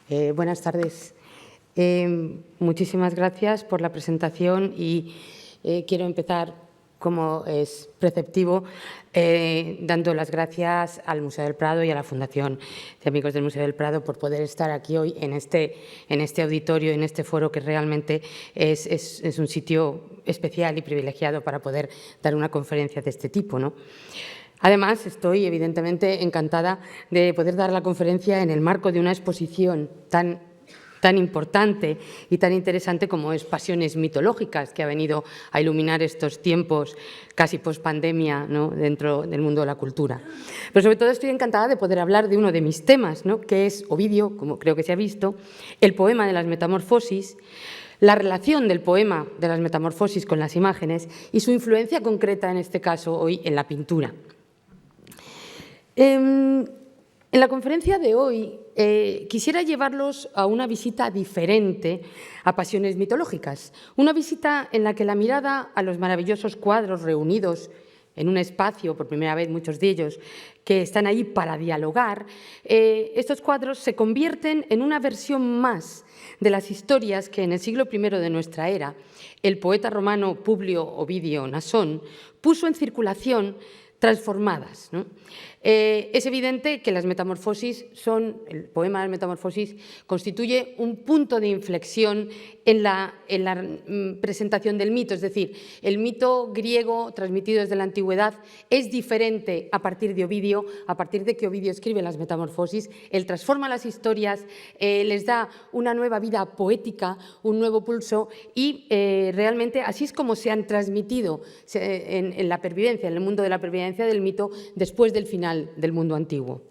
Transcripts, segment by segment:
Buenas tardes. Muchísimas gracias por la presentación y quiero empezar, como es preceptivo, dando las gracias al Museo del Prado y a la Fundación de Amigos del Museo del Prado por poder estar aquí hoy en este auditorio, en este foro que realmente es un sitio especial y privilegiado para poder dar una conferencia de este tipo, ¿no? Además, estoy evidentemente encantada de poder dar la conferencia en el marco de una exposición tan importante y tan interesante como es Pasiones mitológicas, que ha venido a iluminar estos tiempos casi post-pandemia, ¿no?, dentro del mundo de la cultura. Pero sobre todo estoy encantada de poder hablar de uno de mis temas, ¿no?, que es Ovidio, como creo que se ha visto, el poema de las Metamorfosis, la relación del poema de las Metamorfosis con las imágenes y su influencia concreta, en este caso, hoy en la pintura. En la conferencia de hoy quisiera llevarlos a una visita diferente a Pasiones mitológicas, una visita en la que la mirada a los maravillosos cuadros reunidos en un espacio, por primera vez muchos de ellos, que están ahí para dialogar, estos cuadros se convierten en una versión más de las historias que en el siglo I de nuestra era el poeta romano Publio Ovidio Nasón puso en circulación transformadas, ¿no? Es evidente que las Metamorfosis el poema de las Metamorfosis constituye un punto de inflexión en la presentación del mito, es decir, el mito griego transmitido desde la antigüedad es diferente a partir de Ovidio, a partir de que Ovidio escribe las Metamorfosis, él transforma las historias, les da una nueva vida poética, un nuevo pulso y realmente así es como se han transmitido en la pervivencia, en el mundo de la pervivencia del mito después del final del mundo antiguo.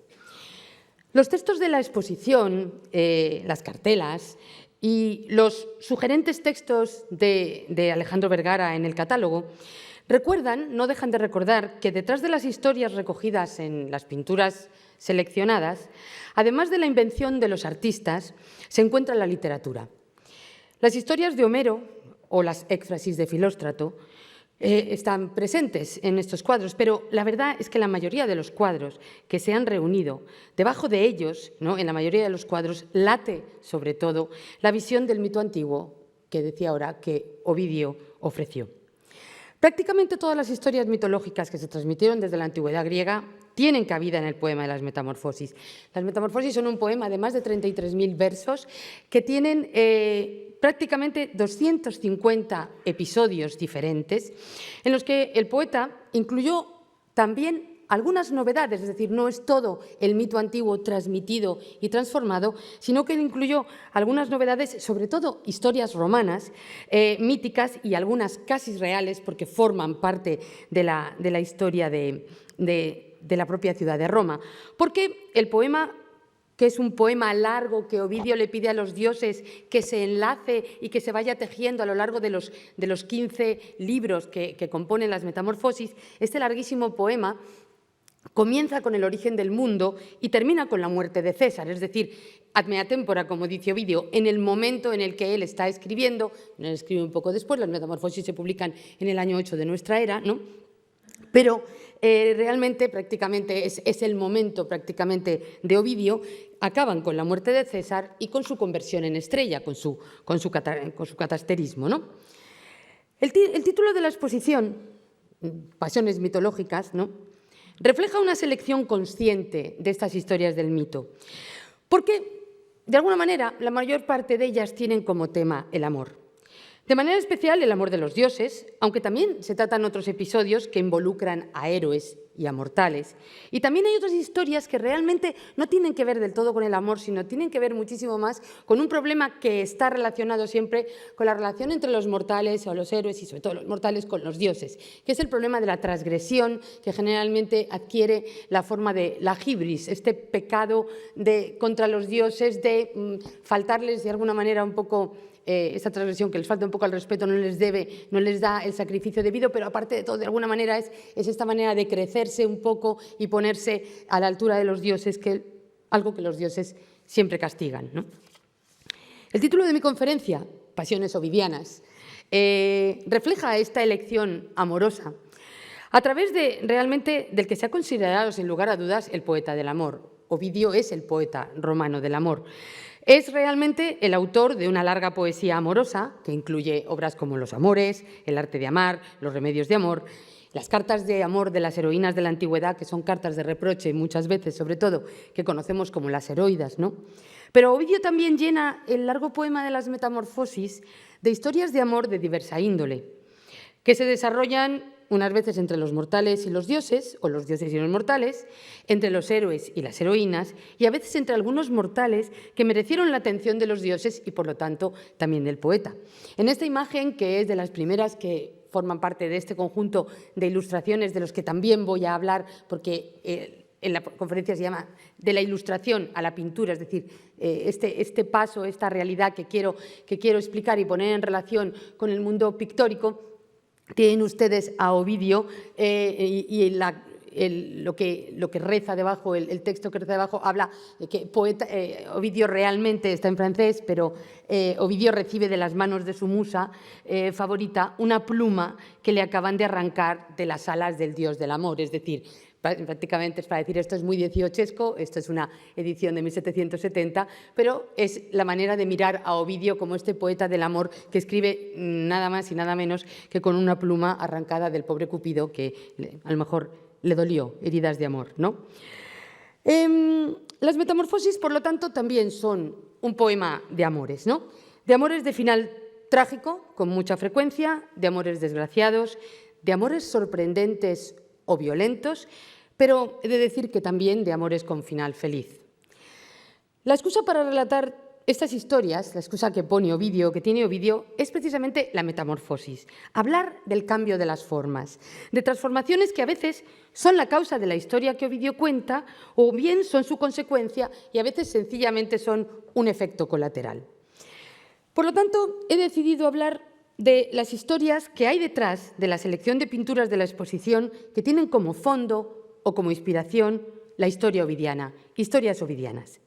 Los textos de la exposición, las cartelas y los sugerentes textos de Alejandro Vergara en el catálogo no dejan de recordar que detrás de las historias recogidas en las pinturas seleccionadas, además de la invención de los artistas, se encuentra la literatura. Las historias de Homero o las éfrasis de Filóstrato están presentes en estos cuadros, pero la verdad es que la mayoría de los cuadros que se han reunido, debajo de ellos, ¿no?, en la mayoría de los cuadros, late sobre todo la visión del mito antiguo que decía ahora que Ovidio ofreció. Prácticamente todas las historias mitológicas que se transmitieron desde la antigüedad griega tienen cabida en el poema de las Metamorfosis. Las Metamorfosis son un poema de más de 33.000 versos que tienen prácticamente 250 episodios diferentes en los que el poeta incluyó también algunas novedades, es decir, no es todo el mito antiguo transmitido y transformado, sino que incluyó algunas novedades, sobre todo historias romanas, míticas y algunas casi reales porque forman parte de la historia de la propia ciudad de Roma. Porque el poema, que es un poema largo que Ovidio le pide a los dioses que se enlace y que se vaya tejiendo a lo largo de los 15 libros que componen las Metamorfosis, este larguísimo poema comienza con el origen del mundo y termina con la muerte de César, es decir, ad mea tempora, como dice Ovidio, en el momento en el que él está escribiendo, él escribe un poco después, las Metamorfosis se publican en el año 8 de nuestra era, ¿no?, pero realmente prácticamente es el momento prácticamente de Ovidio, acaban con la muerte de César y con su conversión en estrella, con su catasterismo, ¿no? El título de la exposición, Pasiones mitológicas, ¿no?, refleja una selección consciente de estas historias del mito, porque, de alguna manera, la mayor parte de ellas tienen como tema el amor. De manera especial, el amor de los dioses, aunque también se tratan otros episodios que involucran a héroes y a mortales. Y también hay otras historias que realmente no tienen que ver del todo con el amor, sino tienen que ver muchísimo más con un problema que está relacionado siempre con la relación entre los mortales o los héroes y sobre todo los mortales con los dioses, que es el problema de la transgresión que generalmente adquiere la forma de la hibris, este pecado contra los dioses de faltarles de alguna manera un poco esta transgresión, que les falta un poco al respeto, no les da el sacrificio debido, pero aparte de todo, de alguna manera es esta manera de crecerse un poco y ponerse a la altura de los dioses, algo que los dioses siempre castigan, ¿no? El título de mi conferencia, Pasiones ovidianas, refleja esta elección amorosa a través realmente del que se ha considerado, sin lugar a dudas, el poeta del amor. Ovidio es el poeta romano del amor. Es realmente el autor de una larga poesía amorosa que incluye obras como Los amores, El arte de amar, Los remedios de amor, las cartas de amor de las heroínas de la antigüedad, que son cartas de reproche muchas veces, sobre todo, que conocemos como las heroidas, ¿no? Pero Ovidio también llena el largo poema de las Metamorfosis de historias de amor de diversa índole, que se desarrollan unas veces entre los mortales y los dioses, o los dioses y los mortales, entre los héroes y las heroínas, y a veces entre algunos mortales que merecieron la atención de los dioses y, por lo tanto, también del poeta. En esta imagen, que es de las primeras que forman parte de este conjunto de ilustraciones de los que también voy a hablar, porque en la conferencia se llama de la ilustración a la pintura, es decir, este paso, esta realidad que quiero explicar y poner en relación con el mundo pictórico. Tienen ustedes a Ovidio y lo que reza debajo, el texto que reza debajo, habla de que Ovidio realmente está en francés, pero Ovidio recibe de las manos de su musa favorita una pluma que le acaban de arrancar de las alas del dios del amor, es decir, prácticamente es para decir esto es muy dieciochesco, esto es una edición de 1770, pero es la manera de mirar a Ovidio como este poeta del amor que escribe nada más y nada menos que con una pluma arrancada del pobre Cupido que a lo mejor le dolió, heridas de amor, ¿no? Las Metamorfosis, por lo tanto, también son un poema de amores, ¿no? De amores de final trágico, con mucha frecuencia, de amores desgraciados, de amores sorprendentes o violentos, pero he de decir que también de amores con final feliz. La excusa para relatar estas historias, la excusa que pone Ovidio, que tiene Ovidio, es precisamente la metamorfosis, hablar del cambio de las formas, de transformaciones que a veces son la causa de la historia que Ovidio cuenta o bien son su consecuencia y a veces sencillamente son un efecto colateral. Por lo tanto, he decidido hablar de las historias que hay detrás de la selección de pinturas de la exposición que tienen como fondo o como inspiración la historia ovidiana, historias ovidianas.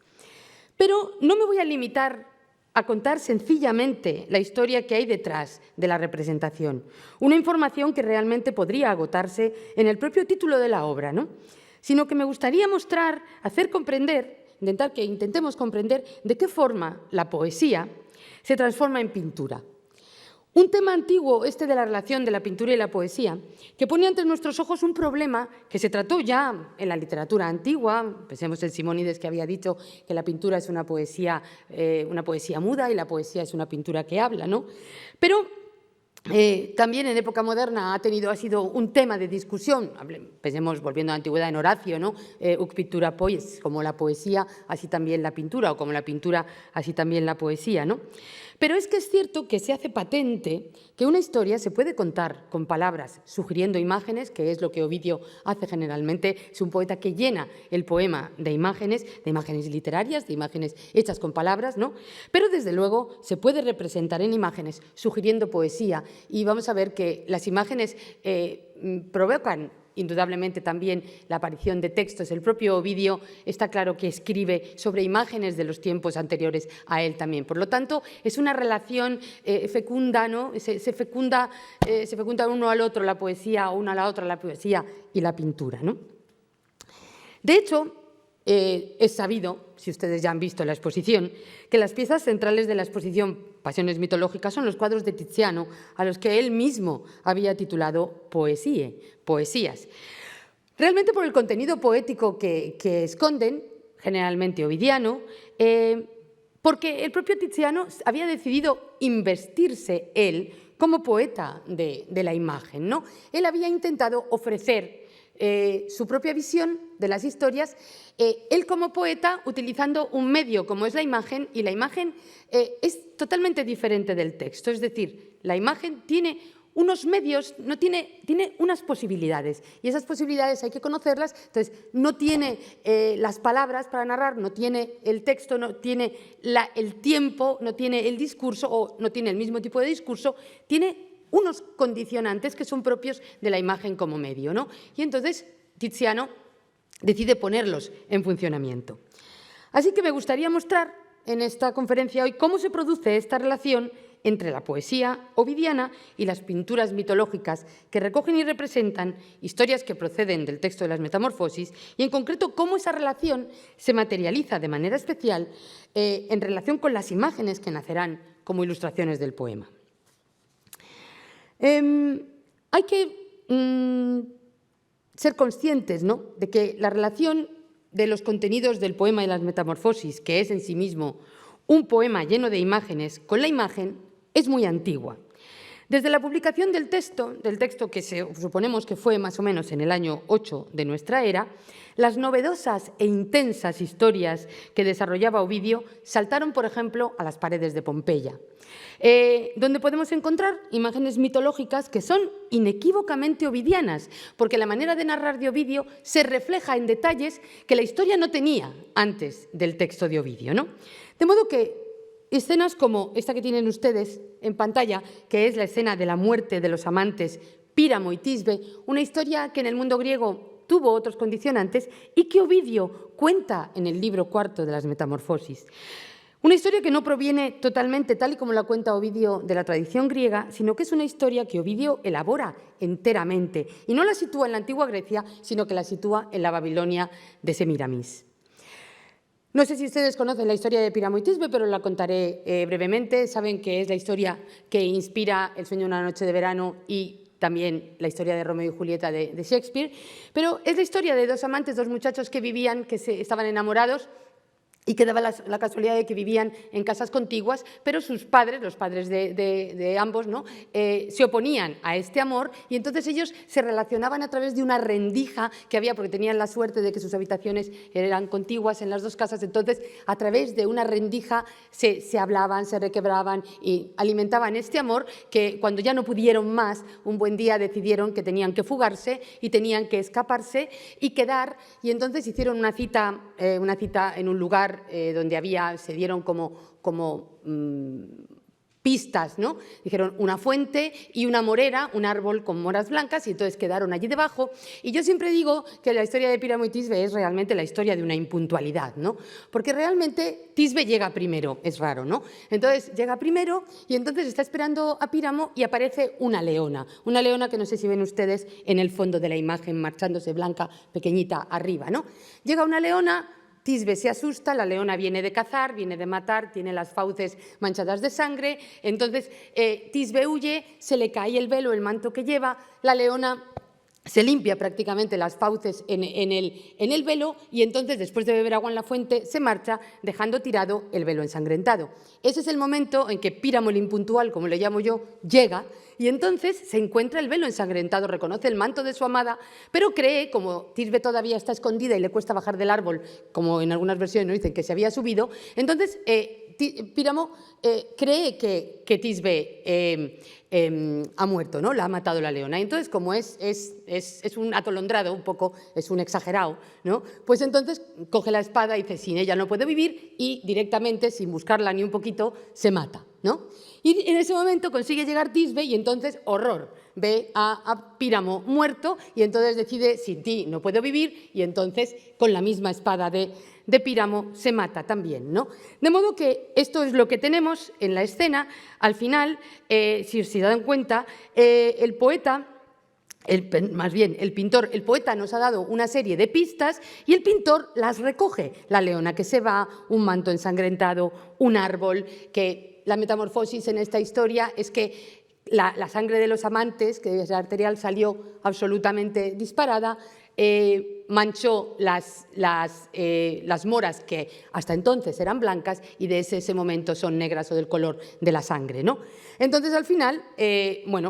Pero no me voy a limitar a contar sencillamente la historia que hay detrás de la representación, una información que realmente podría agotarse en el propio título de la obra, ¿no? Sino que me gustaría mostrar, hacer comprender, intentemos comprender de qué forma la poesía se transforma en pintura. Un tema antiguo, este de la relación de la pintura y la poesía, que pone ante nuestros ojos un problema que se trató ya en la literatura antigua. Pensemos en Simónides, que había dicho que la pintura es una poesía muda y la poesía es una pintura que habla, ¿no? Pero también en época moderna ha sido un tema de discusión. Pensemos, volviendo a la antigüedad, en Horacio, ¿no? Huc pictura poies, como la poesía, así también la pintura, o como la pintura, así también la poesía, ¿no? Pero es que es cierto que se hace patente que una historia se puede contar con palabras, sugiriendo imágenes, que es lo que Ovidio hace generalmente. Es un poeta que llena el poema de imágenes literarias, de imágenes hechas con palabras, ¿no? Pero desde luego se puede representar en imágenes sugiriendo poesía, y vamos a ver que las imágenes provocan indudablemente también la aparición de textos. El propio Ovidio está claro que escribe sobre imágenes de los tiempos anteriores a él también. Por lo tanto, es una relación fecunda, ¿no? Se fecunda uno al otro la poesía, o uno a la otra la poesía y la pintura, ¿no? De hecho, es sabido, si ustedes ya han visto la exposición, que las piezas centrales de la exposición Pasiones mitológicas son los cuadros de Tiziano, a los que él mismo había titulado poesías. Realmente por el contenido poético que esconden, generalmente ovidiano, porque el propio Tiziano había decidido investirse él como poeta de la imagen, ¿no? Él había intentado ofrecer su propia visión de las historias, él como poeta utilizando un medio como es la imagen, y la imagen es totalmente diferente del texto, es decir, la imagen tiene unos medios, tiene unas posibilidades, y esas posibilidades hay que conocerlas. Entonces no tiene las palabras para narrar, no tiene el texto, no tiene el tiempo, no tiene el discurso, o no tiene el mismo tipo de discurso, tiene unos condicionantes que son propios de la imagen como medio, ¿no? Y entonces Tiziano decide ponerlos en funcionamiento. Así que me gustaría mostrar en esta conferencia hoy cómo se produce esta relación entre la poesía ovidiana y las pinturas mitológicas que recogen y representan historias que proceden del texto de las Metamorfosis y, en concreto, cómo esa relación se materializa de manera especial en relación con las imágenes que nacerán como ilustraciones del poema. Hay que ser conscientes, ¿no?, de que la relación de los contenidos del poema de las Metamorfosis, que es en sí mismo un poema lleno de imágenes, con la imagen, es muy antigua. Desde la publicación del texto que suponemos que fue más o menos en el año 8 de nuestra era, las novedosas e intensas historias que desarrollaba Ovidio saltaron, por ejemplo, a las paredes de Pompeya, donde podemos encontrar imágenes mitológicas que son inequívocamente ovidianas, porque la manera de narrar de Ovidio se refleja en detalles que la historia no tenía antes del texto de Ovidio, ¿no? De modo que escenas como esta que tienen ustedes en pantalla, que es la escena de la muerte de los amantes Píramo y Tisbe, una historia que en el mundo griego tuvo otros condicionantes y que Ovidio cuenta en el libro cuarto de las Metamorfosis. Una historia que no proviene totalmente, tal y como la cuenta Ovidio, de la tradición griega, sino que es una historia que Ovidio elabora enteramente y no la sitúa en la antigua Grecia, sino que la sitúa en la Babilonia de Semiramis. No sé si ustedes conocen la historia de Píramo y Tisbe, pero la contaré brevemente. Saben que es la historia que inspira El sueño de una noche de verano y también la historia de Romeo y Julieta de Shakespeare, pero es la historia de dos amantes, dos muchachos que vivían, estaban enamorados y que daba la casualidad de que vivían en casas contiguas, pero sus padres, los padres de ambos, ¿no?, se oponían a este amor y entonces ellos se relacionaban a través de una rendija que había, porque tenían la suerte de que sus habitaciones eran contiguas en las dos casas, entonces a través de una rendija se hablaban, se requebraban y alimentaban este amor que cuando ya no pudieron más, un buen día decidieron que tenían que fugarse y tenían que escaparse y quedar, y entonces hicieron una cita en un lugar donde se dieron como pistas, ¿no? Dijeron una fuente y una morera, un árbol con moras blancas, y entonces quedaron allí debajo. Y yo siempre digo que la historia de Píramo y Tisbe es realmente la historia de una impuntualidad, ¿no? Porque realmente Tisbe llega primero, es raro, ¿no? Entonces llega primero y entonces está esperando a Píramo y aparece una leona que no sé si ven ustedes en el fondo de la imagen, marchándose blanca, pequeñita, arriba, ¿no? Llega una leona. Tisbe se asusta, la leona viene de cazar, viene de matar, tiene las fauces manchadas de sangre, entonces Tisbe huye, se le cae el velo, el manto que lleva, la leona se limpia prácticamente las fauces en el velo y entonces, después de beber agua en la fuente, se marcha dejando tirado el velo ensangrentado. Ese es el momento en que Píramo el impuntual, como le llamo yo, llega y entonces se encuentra el velo ensangrentado, reconoce el manto de su amada, pero cree, como Tisbe todavía está escondida y le cuesta bajar del árbol, como en algunas versiones nos dicen que se había subido, entonces Píramo cree que Tisbe ha muerto, ¿no? La ha matado la leona. Entonces, como es un atolondrado, un poco, es un exagerado, ¿no? Pues entonces coge la espada y dice, sin ella no puede vivir, y directamente, sin buscarla ni un poquito, se mata, ¿no? Y en ese momento consigue llegar Tisbe y entonces, horror, ve a Píramo muerto y entonces decide, sin ti no puedo vivir, y entonces con la misma espada de Píramo se mata también, ¿no? De modo que esto es lo que tenemos en la escena. Al final, si os dan cuenta, el poeta nos ha dado una serie de pistas y el pintor las recoge. La leona que se va, un manto ensangrentado, un árbol, que la metamorfosis en esta historia es que la sangre de los amantes, que es arterial, salió absolutamente disparada, manchó las moras que hasta entonces eran blancas y desde ese momento son negras o del color de la sangre, ¿no? Entonces, al final,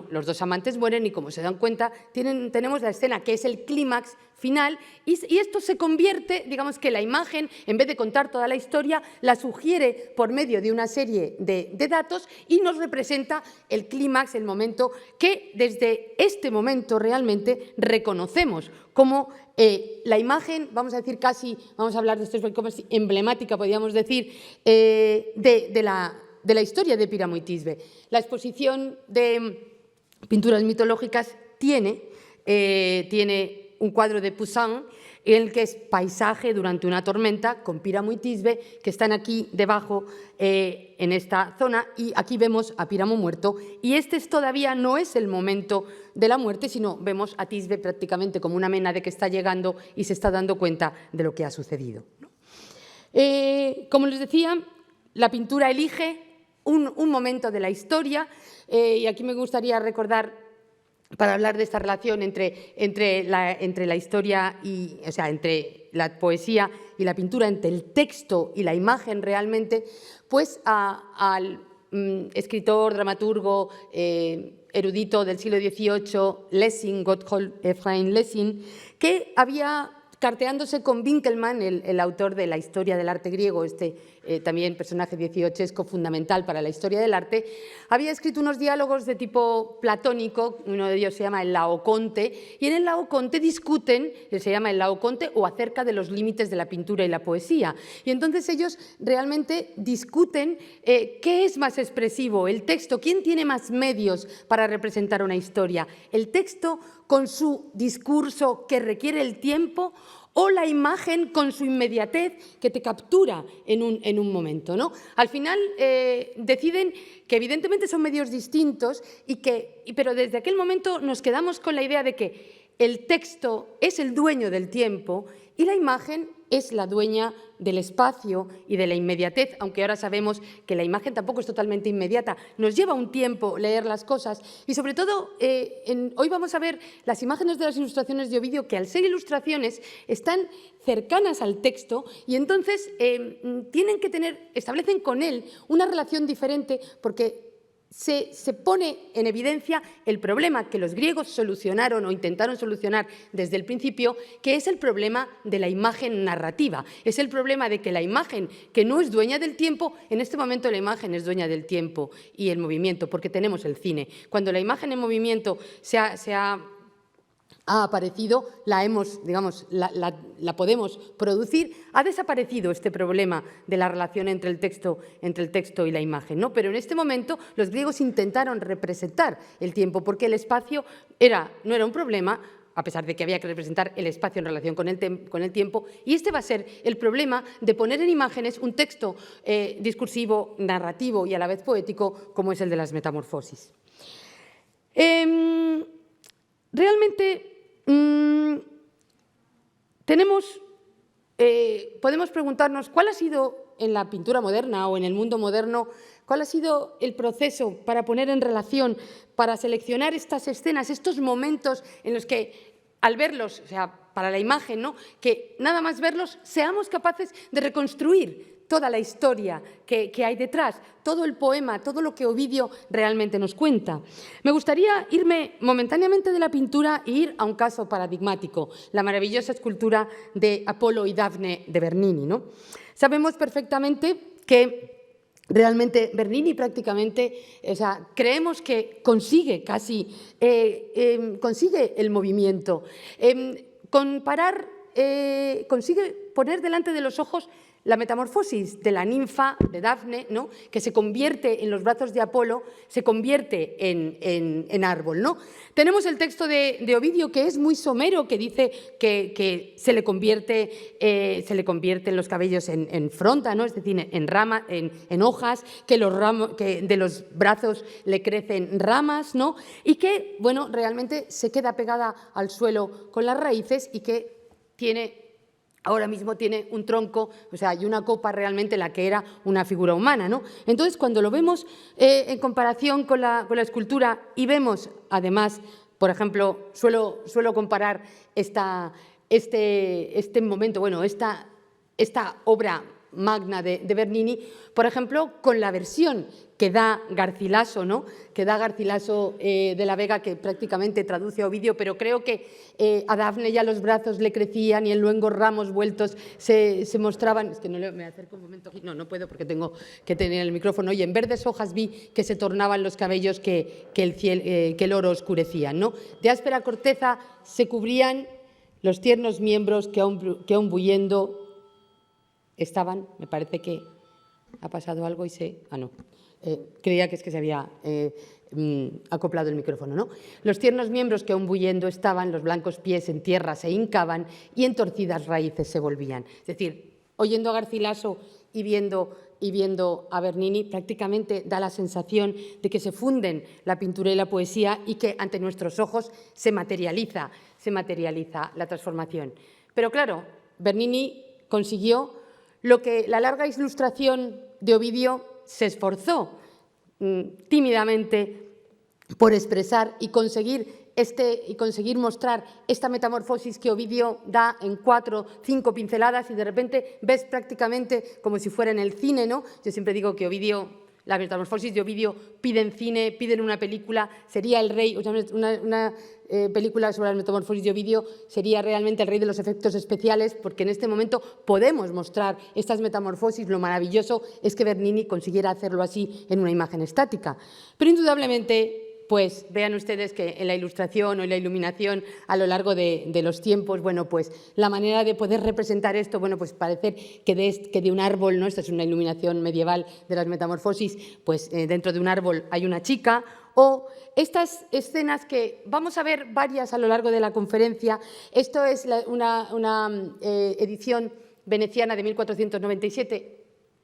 los dos amantes mueren y, como se dan cuenta, tenemos la escena que es el clímax final y esto se convierte, digamos que la imagen, en vez de contar toda la historia, la sugiere por medio de una serie de datos y nos representa el clímax, el momento que desde este momento realmente reconocemos como la imagen, vamos a decir casi, vamos a hablar de esto como emblemática, podríamos decir, de la historia de Píramo y Tisbe. La exposición de pinturas mitológicas tiene un cuadro de Poussin, en el que es paisaje durante una tormenta, con Píramo y Tisbe, que están aquí debajo en esta zona, y aquí vemos a Píramo muerto, y este todavía no es el momento de la muerte, sino vemos a Tisbe prácticamente como una Ménade que está llegando y se está dando cuenta de lo que ha sucedido. Como les decía, la pintura elige un momento de la historia, y aquí me gustaría recordar, para hablar de esta relación entre la historia y, o sea, entre la poesía y la pintura, entre el texto y la imagen realmente, pues al escritor, dramaturgo, erudito del siglo XVIII, Lessing, Gotthold Ephraim Lessing, que había, carteándose con Winckelmann, el autor de la historia del arte griego, también personaje dieciochesco fundamental para la historia del arte, había escrito unos diálogos de tipo platónico, uno de ellos se llama el Laoconte, y en el Laoconte discuten, se llama el Laoconte, o acerca de los límites de la pintura y la poesía. Y entonces ellos realmente discuten qué es más expresivo, el texto, quién tiene más medios para representar una historia, el texto con su discurso que requiere el tiempo, o la imagen con su inmediatez que te captura en un momento, ¿no? Al final deciden que evidentemente son medios distintos, pero desde aquel momento nos quedamos con la idea de que el texto es el dueño del tiempo y la imagen es la dueña del espacio y de la inmediatez, aunque ahora sabemos que la imagen tampoco es totalmente inmediata. Nos lleva un tiempo leer las cosas y, sobre todo, hoy vamos a ver las imágenes de las ilustraciones de Ovidio, que al ser ilustraciones están cercanas al texto y entonces establecen con él una relación diferente, porque se pone en evidencia el problema que los griegos solucionaron o intentaron solucionar desde el principio, que es el problema de la imagen narrativa. Es el problema de que la imagen, que no es dueña del tiempo, en este momento la imagen es dueña del tiempo y el movimiento, porque tenemos el cine. Cuando la imagen en movimiento ha aparecido, la podemos producir, ha desaparecido este problema de la relación entre el texto y la imagen, ¿no? Pero en este momento los griegos intentaron representar el tiempo, porque el espacio no era un problema, a pesar de que había que representar el espacio en relación con el tiempo, y este va a ser el problema de poner en imágenes un texto discursivo, narrativo y a la vez poético, como es el de las Metamorfosis. Realmente podemos preguntarnos cuál ha sido en la pintura moderna o en el mundo moderno, cuál ha sido el proceso para poner en relación, para seleccionar estas escenas, estos momentos en los que, al verlos, o sea, para la imagen, ¿no?, que nada más verlos seamos capaces de reconstruir toda la historia que hay detrás, todo el poema, todo lo que Ovidio realmente nos cuenta. Me gustaría irme momentáneamente de la pintura e ir a un caso paradigmático, la maravillosa escultura de Apolo y Dafne de Bernini, ¿no? Sabemos perfectamente que realmente Bernini prácticamente, o sea, creemos que consigue el movimiento, consigue poner delante de los ojos la metamorfosis de la ninfa de Dafne, ¿no?, que se convierte en los brazos de Apolo, se convierte en árbol, ¿no? Tenemos el texto de Ovidio, que es muy somero, que dice que se le convierten los cabellos en fronda, ¿no?, es decir, en rama, en hojas, que de los brazos le crecen ramas, ¿no?, y que, bueno, realmente se queda pegada al suelo con las raíces y que ahora mismo tiene un tronco, o sea, y una copa realmente en la que era una figura humana, ¿no? Entonces, cuando lo vemos en comparación con la escultura y vemos, además, por ejemplo, suelo comparar este momento, bueno, esta obra magna de Bernini, por ejemplo, con la versión que da Garcilaso, ¿no?, que da Garcilaso de la Vega, que prácticamente traduce a Ovidio, pero creo que a Dafne ya los brazos le crecían y en luengos ramos vueltos se mostraban. Es que me acerco un momento aquí, no puedo porque tengo que tener el micrófono, y en verdes hojas vi que se tornaban los cabellos que el oro oscurecían, ¿no? De áspera corteza se cubrían los tiernos miembros que aún bullendo estaban, me parece que Ha pasado algo y se... Ah, no. Creía que es que se había acoplado el micrófono, ¿no? Los tiernos miembros que aún bullendo estaban, los blancos pies en tierra se hincaban y en torcidas raíces se volvían. Es decir, oyendo a Garcilaso y viendo a Bernini, prácticamente da la sensación de que se funden la pintura y la poesía y que ante nuestros ojos se materializa la transformación. Pero claro, Bernini consiguió lo que la larga ilustración de Ovidio se esforzó tímidamente por expresar y conseguir mostrar esta metamorfosis que Ovidio da en 4 o 5 pinceladas y de repente ves prácticamente como si fuera en el cine, ¿no? Yo siempre digo que la metamorfosis de Ovidio pide en cine, pide en una película, sería el rey, o sea, una película sobre la metamorfosis de Ovidio sería realmente el rey de los efectos especiales, porque en este momento podemos mostrar estas metamorfosis. Lo maravilloso es que Bernini consiguiera hacerlo así en una imagen estática. Pero indudablemente, pues vean ustedes que en la ilustración o en la iluminación a lo largo de los tiempos, bueno, pues la manera de poder representar esto, bueno, pues parecer que de un árbol, ¿no? Esta es una iluminación medieval de las metamorfosis, pues dentro de un árbol hay una chica, o estas escenas que vamos a ver varias a lo largo de la conferencia. Esto es una edición veneciana de 1497.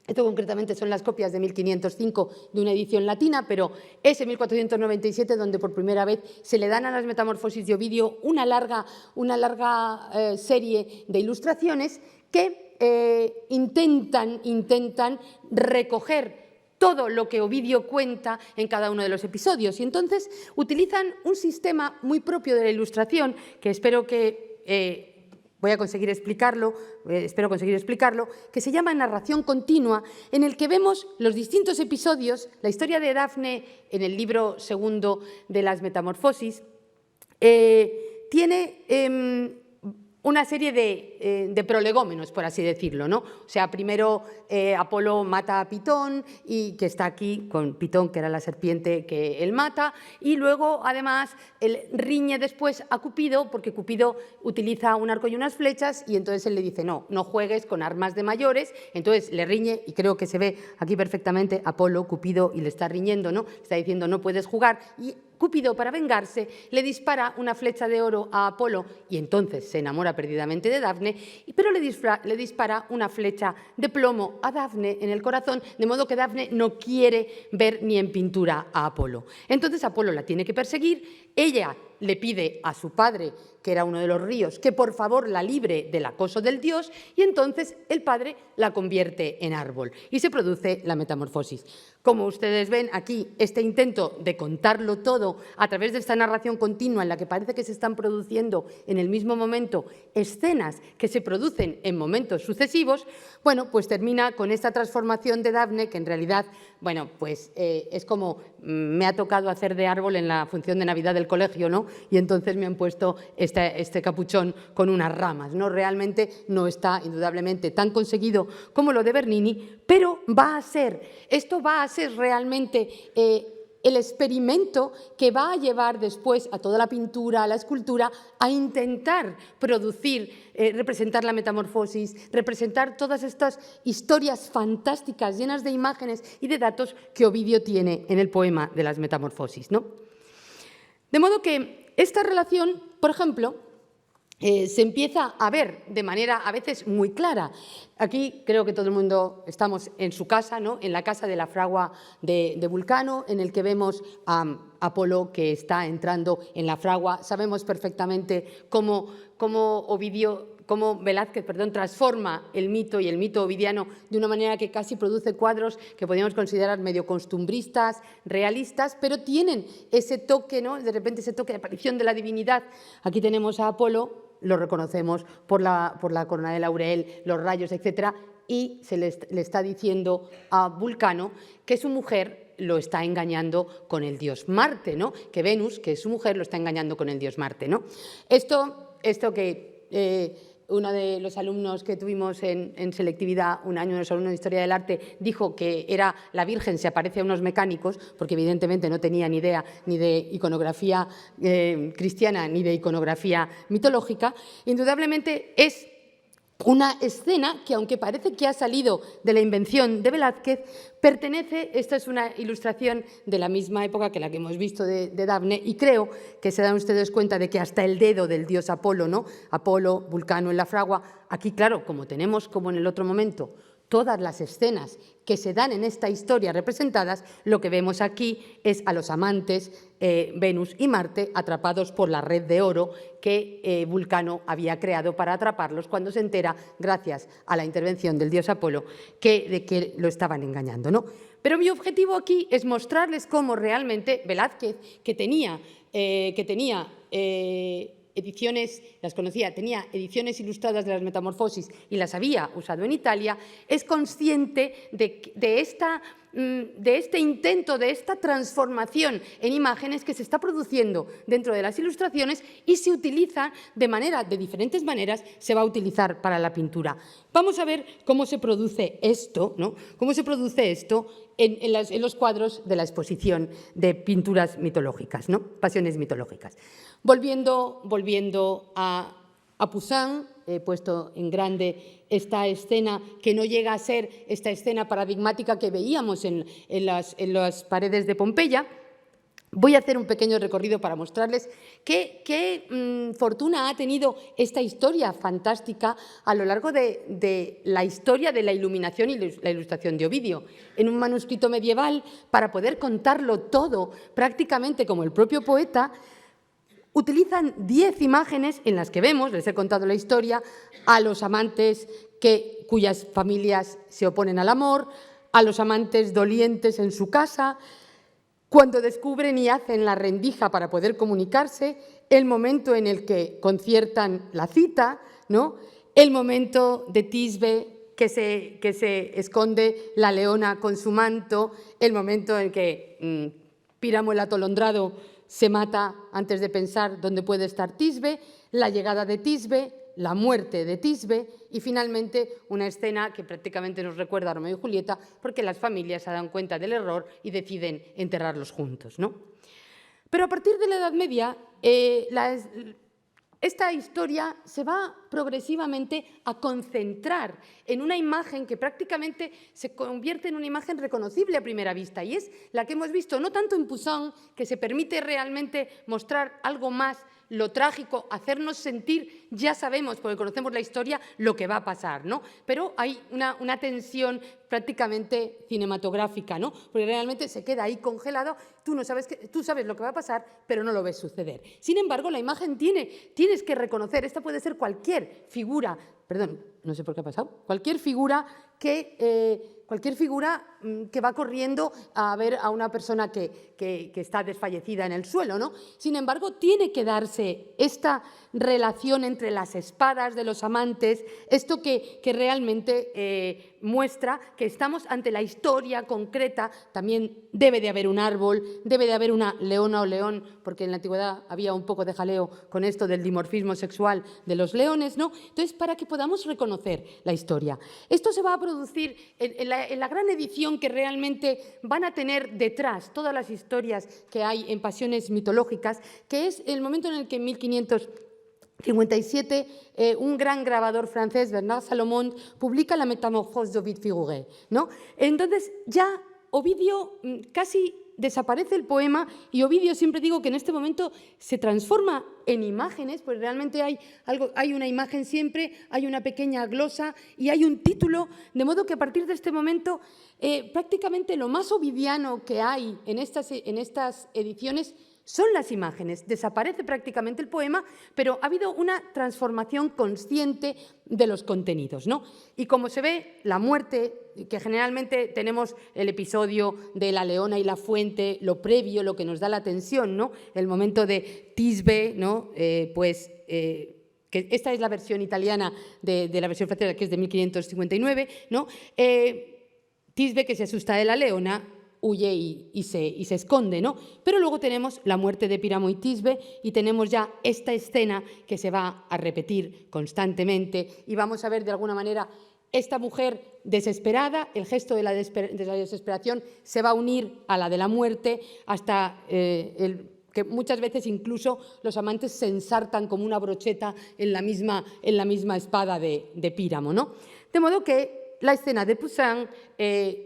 Esto concretamente son las copias de 1505 de una edición latina, pero es en 1497 donde por primera vez se le dan a las metamorfosis de Ovidio una larga serie de ilustraciones que intentan recoger todo lo que Ovidio cuenta en cada uno de los episodios. Y entonces utilizan un sistema muy propio de la ilustración, que espero conseguir explicarlo, que se llama narración continua, en el que vemos los distintos episodios. La historia de Dafne en el libro segundo de las Metamorfosis tiene una serie de prolegómenos, por así decirlo, ¿no? O sea, primero Apolo mata a Pitón, y que está aquí con Pitón, que era la serpiente que él mata, y luego, además, él riñe después a Cupido, porque Cupido utiliza un arco y unas flechas, y entonces él le dice, no juegues con armas de mayores. Entonces le riñe, y creo que se ve aquí perfectamente Apolo, Cupido, y le está riñendo, ¿no? Le está diciendo, no puedes jugar, y Cupido, para vengarse, le dispara una flecha de oro a Apolo, y entonces se enamora perdidamente de Dafne, pero le dispara una flecha de plomo a Dafne en el corazón, de modo que Dafne no quiere ver ni en pintura a Apolo. Entonces Apolo la tiene que perseguir. Ella le pide a su padre, que era uno de los ríos, que por favor la libre del acoso del dios, y entonces el padre la convierte en árbol y se produce la metamorfosis. Como ustedes ven aquí, este intento de contarlo todo a través de esta narración continua, en la que parece que se están produciendo en el mismo momento escenas que se producen en momentos sucesivos, bueno, pues termina con esta transformación de Dafne, que en realidad, bueno, pues es como me ha tocado hacer de árbol en la función de Navidad del colegio, ¿no? Y entonces me han puesto este capuchón con unas ramas, ¿no? Realmente no está indudablemente tan conseguido como lo de Bernini, pero esto va a ser realmente el experimento que va a llevar después a toda la pintura, a la escultura, a intentar representar la metamorfosis, representar todas estas historias fantásticas llenas de imágenes y de datos que Ovidio tiene en el poema de las Metamorfosis, ¿no? De modo que esta relación, por ejemplo, se empieza a ver de manera a veces muy clara. Aquí creo que todo el mundo estamos en su casa, ¿no? En la casa de la fragua de Vulcano, en el que vemos a Apolo que está entrando en la fragua. Sabemos perfectamente cómo Velázquez transforma el mito y el mito ovidiano de una manera que casi produce cuadros que podríamos considerar medio costumbristas, realistas, pero tienen ese toque, ¿no? De repente ese toque de aparición de la divinidad. Aquí tenemos a Apolo, lo reconocemos por la corona de laurel, los rayos, etcétera, y se le está diciendo a Vulcano que su mujer lo está engañando con el dios Marte, ¿no? Que Venus, que es su mujer, lo está engañando con el dios Marte, ¿no? Esto que uno de los alumnos que tuvimos en selectividad, un año de los alumnos de Historia del Arte, dijo que era la Virgen se aparece a unos mecánicos, porque evidentemente no tenía ni idea ni de iconografía cristiana ni de iconografía mitológica. Indudablemente es una escena que, aunque parece que ha salido de la invención de Velázquez, pertenece, esta es una ilustración de la misma época que la que hemos visto de Dafne, y creo que se dan ustedes cuenta de que hasta el dedo del dios Apolo, ¿no? Apolo, Vulcano en la fragua, aquí, claro, como tenemos, como en el otro momento, todas las escenas que se dan en esta historia representadas, lo que vemos aquí es a los amantes Venus y Marte atrapados por la red de oro que Vulcano había creado para atraparlos cuando se entera, gracias a la intervención del dios Apolo, de que lo estaban engañando, ¿no? Pero mi objetivo aquí es mostrarles cómo realmente Velázquez, que tenía ediciones, las conocía, tenía ediciones ilustradas de las Metamorfosis y las había usado en Italia, es consciente de este intento, de esta transformación en imágenes que se está produciendo dentro de las ilustraciones y se utiliza de diferentes maneras, se va a utilizar para la pintura. Vamos a ver cómo se produce esto, ¿no? Cómo se produce esto en los cuadros de la exposición de pinturas mitológicas, ¿no? Pasiones mitológicas. Volviendo a Poussin, he puesto en grande esta escena que no llega a ser esta escena paradigmática que veíamos en las paredes de Pompeya. Voy a hacer un pequeño recorrido para mostrarles qué fortuna ha tenido esta historia fantástica a lo largo de la historia de la iluminación y la ilustración de Ovidio. En un manuscrito medieval, para poder contarlo todo prácticamente como el propio poeta, utilizan 10 imágenes en las que vemos, les he contado la historia, a los amantes cuyas familias se oponen al amor, a los amantes dolientes en su casa, cuando descubren y hacen la rendija para poder comunicarse, el momento en el que conciertan la cita, ¿no? El momento de Tisbe que se esconde la leona con su manto, el momento en que Píramo el atolondrado se mata antes de pensar dónde puede estar Tisbe, la llegada de Tisbe, la muerte de Tisbe y finalmente una escena que prácticamente nos recuerda a Romeo y Julieta porque las familias se dan cuenta del error y deciden enterrarlos juntos, ¿no? Pero a partir de la Edad Media, esta historia se va progresivamente a concentrar en una imagen que prácticamente se convierte en una imagen reconocible a primera vista y es la que hemos visto no tanto en Poussin, que se permite realmente mostrar algo más lo trágico, hacernos sentir, ya sabemos, porque conocemos la historia, lo que va a pasar, ¿no? Pero hay una tensión prácticamente cinematográfica, ¿no? Porque realmente se queda ahí congelado, tú sabes lo que va a pasar, pero no lo ves suceder. Sin embargo, la imagen tienes que reconocer, esta puede ser cualquier figura, perdón, no sé por qué ha pasado, cualquier figura que va corriendo a ver a una persona que está desfallecida en el suelo, ¿no? Sin embargo, tiene que darse esta relación entre las espadas de los amantes, esto que realmente muestra que estamos ante la historia concreta. También debe de haber un árbol, debe de haber una leona o león, porque en la antigüedad había un poco de jaleo con esto del dimorfismo sexual de los leones, ¿no? Entonces, para que podamos reconocer la historia. Esto se va a producir en la gran edición que realmente van a tener detrás todas las historias que hay en Pasiones mitológicas, que es el momento en el que en 1557 un gran grabador francés, Bernard Salomon, publica la Métamorphose d'Ovide Figuret, ¿no? Entonces ya Ovidio casi desaparece el poema y Ovidio, siempre digo que en este momento se transforma en imágenes, pues realmente hay una imagen siempre, hay una pequeña glosa y hay un título, de modo que a partir de este momento prácticamente lo más ovidiano que hay en estas ediciones son las imágenes. Desaparece prácticamente el poema, pero ha habido una transformación consciente de los contenidos, ¿no? Y como se ve, la muerte, que generalmente tenemos el episodio de la leona y la fuente, lo previo, lo que nos da la tensión, ¿no? El momento de Tisbe, ¿no? Que esta es la versión italiana de la versión francesa, que es de 1559, ¿no? Tisbe, que se asusta de la leona, huye y se esconde, ¿no? Pero luego tenemos la muerte de Píramo y Tisbe y tenemos ya esta escena que se va a repetir constantemente y vamos a ver de alguna manera esta mujer desesperada, el gesto de la desesperación se va a unir a la de la muerte hasta que muchas veces incluso los amantes se ensartan como una brocheta en la misma espada de Píramo, ¿no? De modo que la escena de Poussin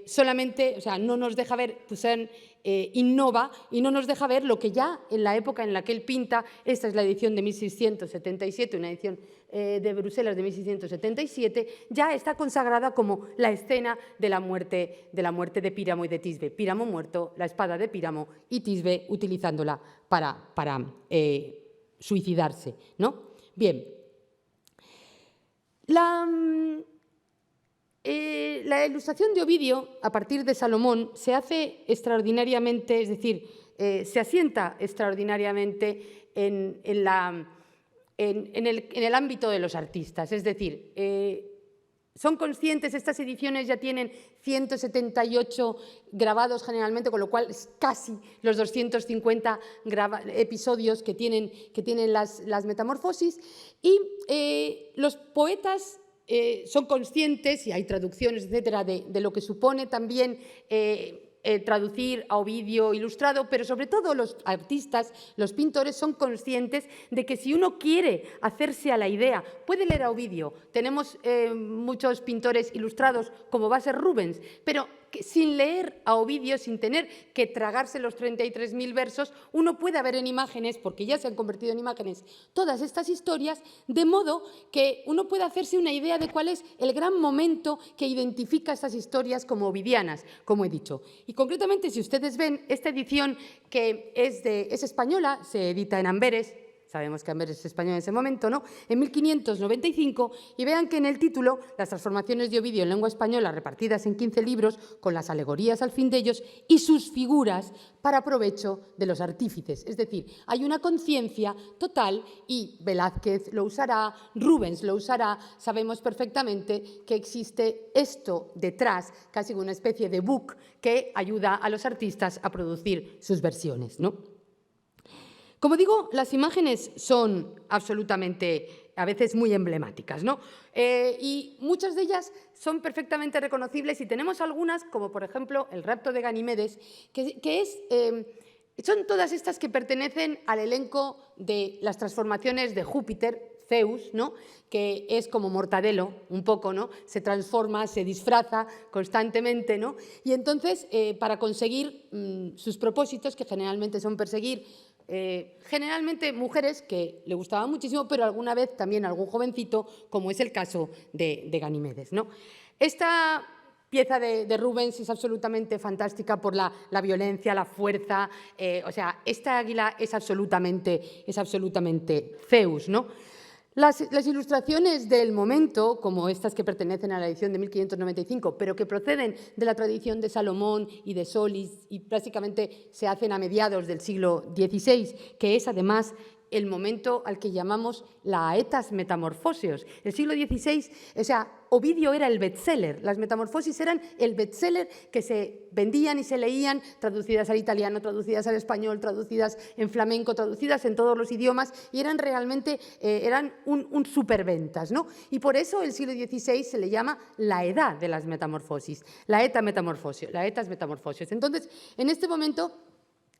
solamente, o sea, no nos deja ver, Poussin innova y no nos deja ver lo que ya en la época en la que él pinta, esta es la edición de 1677, una edición de Bruselas de 1677, ya está consagrada como la escena de la muerte de Píramo y de Tisbe. Píramo muerto, la espada de Píramo y Tisbe utilizándola para suicidarse, ¿no? Bien. La ilustración de Ovidio, a partir de Salomón, se hace extraordinariamente, es decir, se asienta extraordinariamente en el ámbito de los artistas. Es decir, son conscientes, estas ediciones ya tienen 178 grabados generalmente, con lo cual es casi los 250 episodios que tienen las metamorfosis, y los poetas son conscientes, y hay traducciones, etcétera, de lo que supone también traducir a Ovidio ilustrado, pero sobre todo los artistas, los pintores, son conscientes de que si uno quiere hacerse a la idea, puede leer a Ovidio. Tenemos muchos pintores ilustrados, como va a ser Rubens, pero que sin leer a Ovidio, sin tener que tragarse los 33.000 versos, uno puede ver en imágenes, porque ya se han convertido en imágenes, todas estas historias, de modo que uno puede hacerse una idea de cuál es el gran momento que identifica estas historias como ovidianas, como he dicho. Y concretamente, si ustedes ven esta edición, que es española, se edita en Amberes, sabemos que Amberes es español en ese momento, ¿no?, en 1595, y vean que en el título, las transformaciones de Ovidio en lengua española repartidas en 15 libros, con las alegorías al fin de ellos y sus figuras para provecho de los artífices. Es decir, hay una conciencia total, y Velázquez lo usará, Rubens lo usará, sabemos perfectamente que existe esto detrás, casi una especie de book que ayuda a los artistas a producir sus versiones, ¿no? Como digo, las imágenes son absolutamente, a veces, muy emblemáticas, ¿no? Y muchas de ellas son perfectamente reconocibles, y tenemos algunas, como por ejemplo el rapto de Ganimedes, son todas estas que pertenecen al elenco de las transformaciones de Júpiter, Zeus, ¿no?, que es como Mortadelo, un poco, ¿no?, se transforma, se disfraza constantemente, ¿no?, y entonces, para conseguir sus propósitos, que generalmente son perseguir generalmente mujeres que le gustaban muchísimo, pero alguna vez también algún jovencito, como es el caso de Ganimedes, ¿no? Esta pieza de Rubens es absolutamente fantástica por la violencia, la fuerza, o sea, esta águila es absolutamente Zeus, ¿no? Las ilustraciones del momento, como estas que pertenecen a la edición de 1595, pero que proceden de la tradición de Salomón y de Solis, y básicamente se hacen a mediados del siglo XVI, que es además el momento al que llamamos la aetas metamorfóseos. El siglo XVI, o sea, Ovidio era el bestseller, las metamorfosis eran el bestseller que se vendían y se leían, traducidas al italiano, traducidas al español, traducidas en flamenco, traducidas en todos los idiomas, y eran realmente un superventas, ¿no? Y por eso el siglo XVI se le llama la edad de las metamorfosis, la aetas metamorfosios. Entonces, en este momento,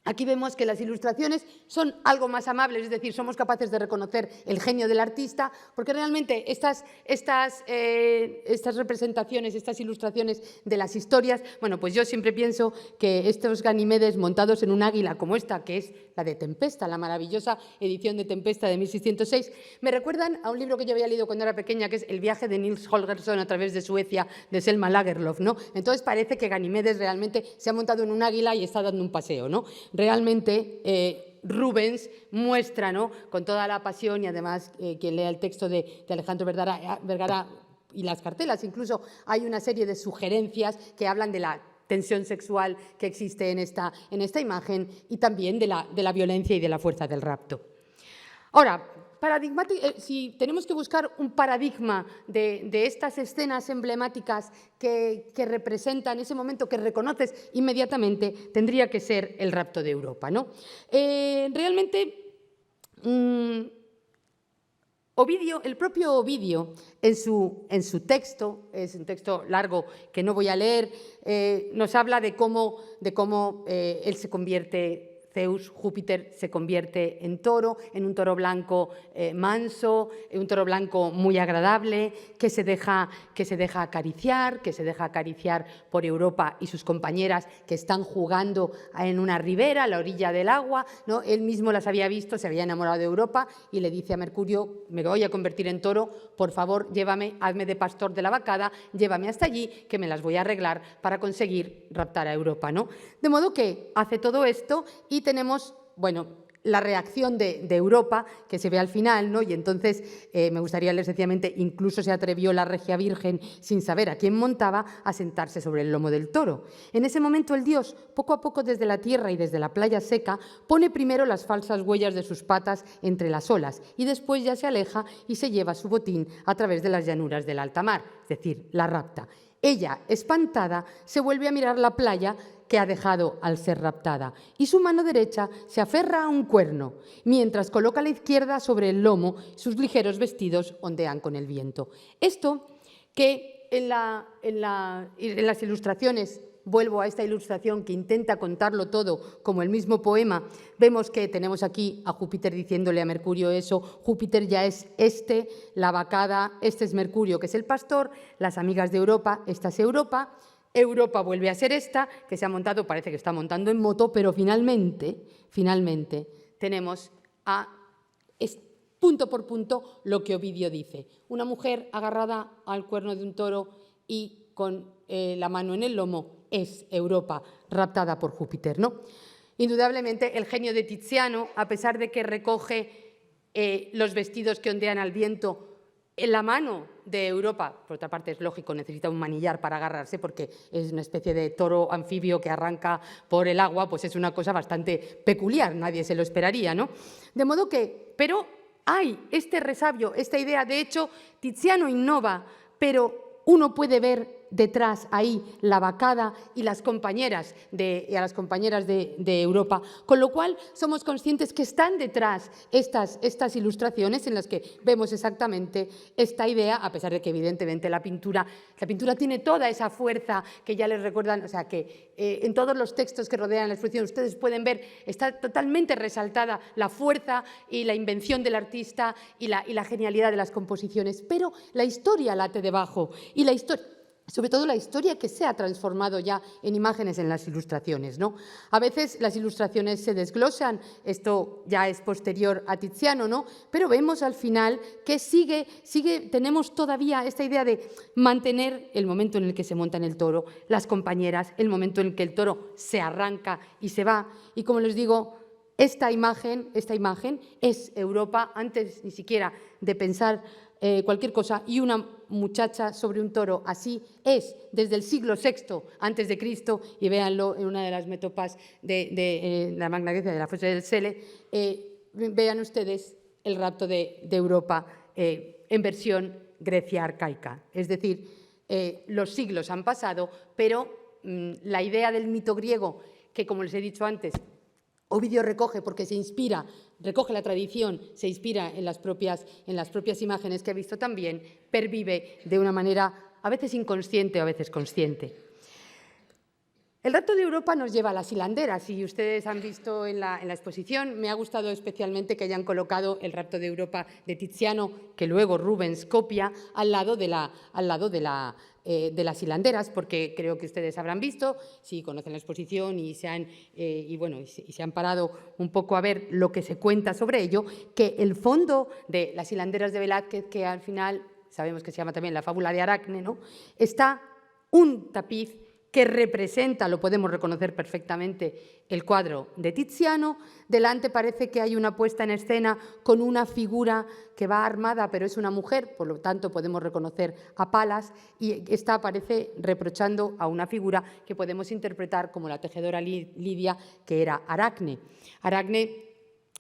aquí vemos que las ilustraciones son algo más amables, es decir, somos capaces de reconocer el genio del artista, porque realmente estas representaciones, estas ilustraciones de las historias, bueno, pues yo siempre pienso que estos Ganimedes montados en un águila como esta, que es la de Tempesta, la maravillosa edición de Tempesta de 1606, me recuerdan a un libro que yo había leído cuando era pequeña, que es El viaje de Nils Holgersson a través de Suecia, de Selma Lagerlöf, ¿no? Entonces parece que Ganimedes realmente se ha montado en un águila y está dando un paseo, ¿no? Realmente Rubens muestra, ¿no?, con toda la pasión, y además quien lea el texto de Alejandro Vergara y las cartelas, incluso hay una serie de sugerencias que hablan de la tensión sexual que existe en esta imagen, y también de la violencia y de la fuerza del rapto. Ahora, si tenemos que buscar un paradigma de estas escenas emblemáticas que representan ese momento que reconoces inmediatamente, tendría que ser el rapto de Europa, ¿no? Realmente, Ovidio, el propio Ovidio, en su texto, es un texto largo que no voy a leer, nos habla de cómo él se convierte Zeus, Júpiter, se convierte en toro, en un toro blanco manso, un toro blanco muy agradable, que se deja acariciar, por Europa y sus compañeras que están jugando en una ribera, a la orilla del agua, ¿no? Él mismo las había visto, se había enamorado de Europa y le dice a Mercurio: me voy a convertir en toro, por favor, llévame, hazme de pastor de la vacada, llévame hasta allí, que me las voy a arreglar para conseguir raptar a Europa, ¿no? De modo que hace todo esto y tenemos, bueno, la reacción de Europa, que se ve al final, ¿no? Y entonces me gustaría leer sencillamente: incluso se atrevió la regia virgen, sin saber a quién montaba, a sentarse sobre el lomo del toro. En ese momento el dios, poco a poco desde la tierra y desde la playa seca, pone primero las falsas huellas de sus patas entre las olas y después ya se aleja y se lleva su botín a través de las llanuras del alta mar, es decir, la rapta. Ella, espantada, se vuelve a mirar la playa que ha dejado al ser raptada, y su mano derecha se aferra a un cuerno, mientras coloca la izquierda sobre el lomo, sus ligeros vestidos ondean con el viento. Esto que en las ilustraciones, vuelvo a esta ilustración que intenta contarlo todo como el mismo poema, vemos que tenemos aquí a Júpiter diciéndole a Mercurio eso: Júpiter ya es la vacada, este es Mercurio, que es el pastor, las amigas de Europa, esta es Europa. Europa vuelve a ser esta, que se ha montado, parece que está montando en moto, pero finalmente tenemos punto por punto lo que Ovidio dice: una mujer agarrada al cuerno de un toro y con la mano en el lomo es Europa, raptada por Júpiter, ¿no? Indudablemente el genio de Tiziano, a pesar de que recoge los vestidos que ondean al viento en la mano de Europa, por otra parte es lógico, necesita un manillar para agarrarse porque es una especie de toro anfibio que arranca por el agua, pues es una cosa bastante peculiar, nadie se lo esperaría, ¿no? De modo que, pero hay este resabio, esta idea, de hecho, Tiziano innova, pero uno puede ver detrás ahí la vacada y a las compañeras de Europa, con lo cual somos conscientes que están detrás estas ilustraciones en las que vemos exactamente esta idea, a pesar de que evidentemente la pintura tiene toda esa fuerza que ya les recuerdan, o sea que en todos los textos que rodean la exposición ustedes pueden ver, está totalmente resaltada la fuerza y la invención del artista y la genialidad de las composiciones, pero la historia late debajo, y la historia, sobre todo la historia que se ha transformado ya en imágenes en las ilustraciones, ¿no? A veces las ilustraciones se desglosan, esto ya es posterior a Tiziano, ¿no? Pero vemos al final que tenemos todavía esta idea de mantener el momento en el que se monta en el toro, las compañeras, el momento en el que el toro se arranca y se va, y como les digo, esta imagen es Europa antes ni siquiera de pensar cualquier cosa, y una muchacha sobre un toro así es desde el siglo VI antes de Cristo, y véanlo en una de las metopas de la Magna Grecia, de la Fosa del Sele, vean ustedes el rapto de Europa en versión Grecia arcaica, es decir, los siglos han pasado, pero la idea del mito griego, que como les he dicho antes, Ovidio recoge porque recoge la tradición, se inspira en las propias imágenes que ha visto también, pervive de una manera a veces inconsciente o a veces consciente. El rapto de Europa nos lleva a las hilanderas, y ustedes han visto en la exposición, me ha gustado especialmente que hayan colocado el rapto de Europa de Tiziano, que luego Rubens copia, al lado de las hilanderas, porque creo que ustedes habrán visto, si conocen la exposición y se han parado un poco a ver lo que se cuenta sobre ello, que el fondo de las hilanderas de Velázquez, que al final sabemos que se llama también la fábula de Aracne, ¿no?, está un tapiz que representa, lo podemos reconocer perfectamente, el cuadro de Tiziano. Delante parece que hay una puesta en escena con una figura que va armada, pero es una mujer, por lo tanto podemos reconocer a Palas, y esta aparece reprochando a una figura que podemos interpretar como la tejedora Lidia, que era Aracne. Aracne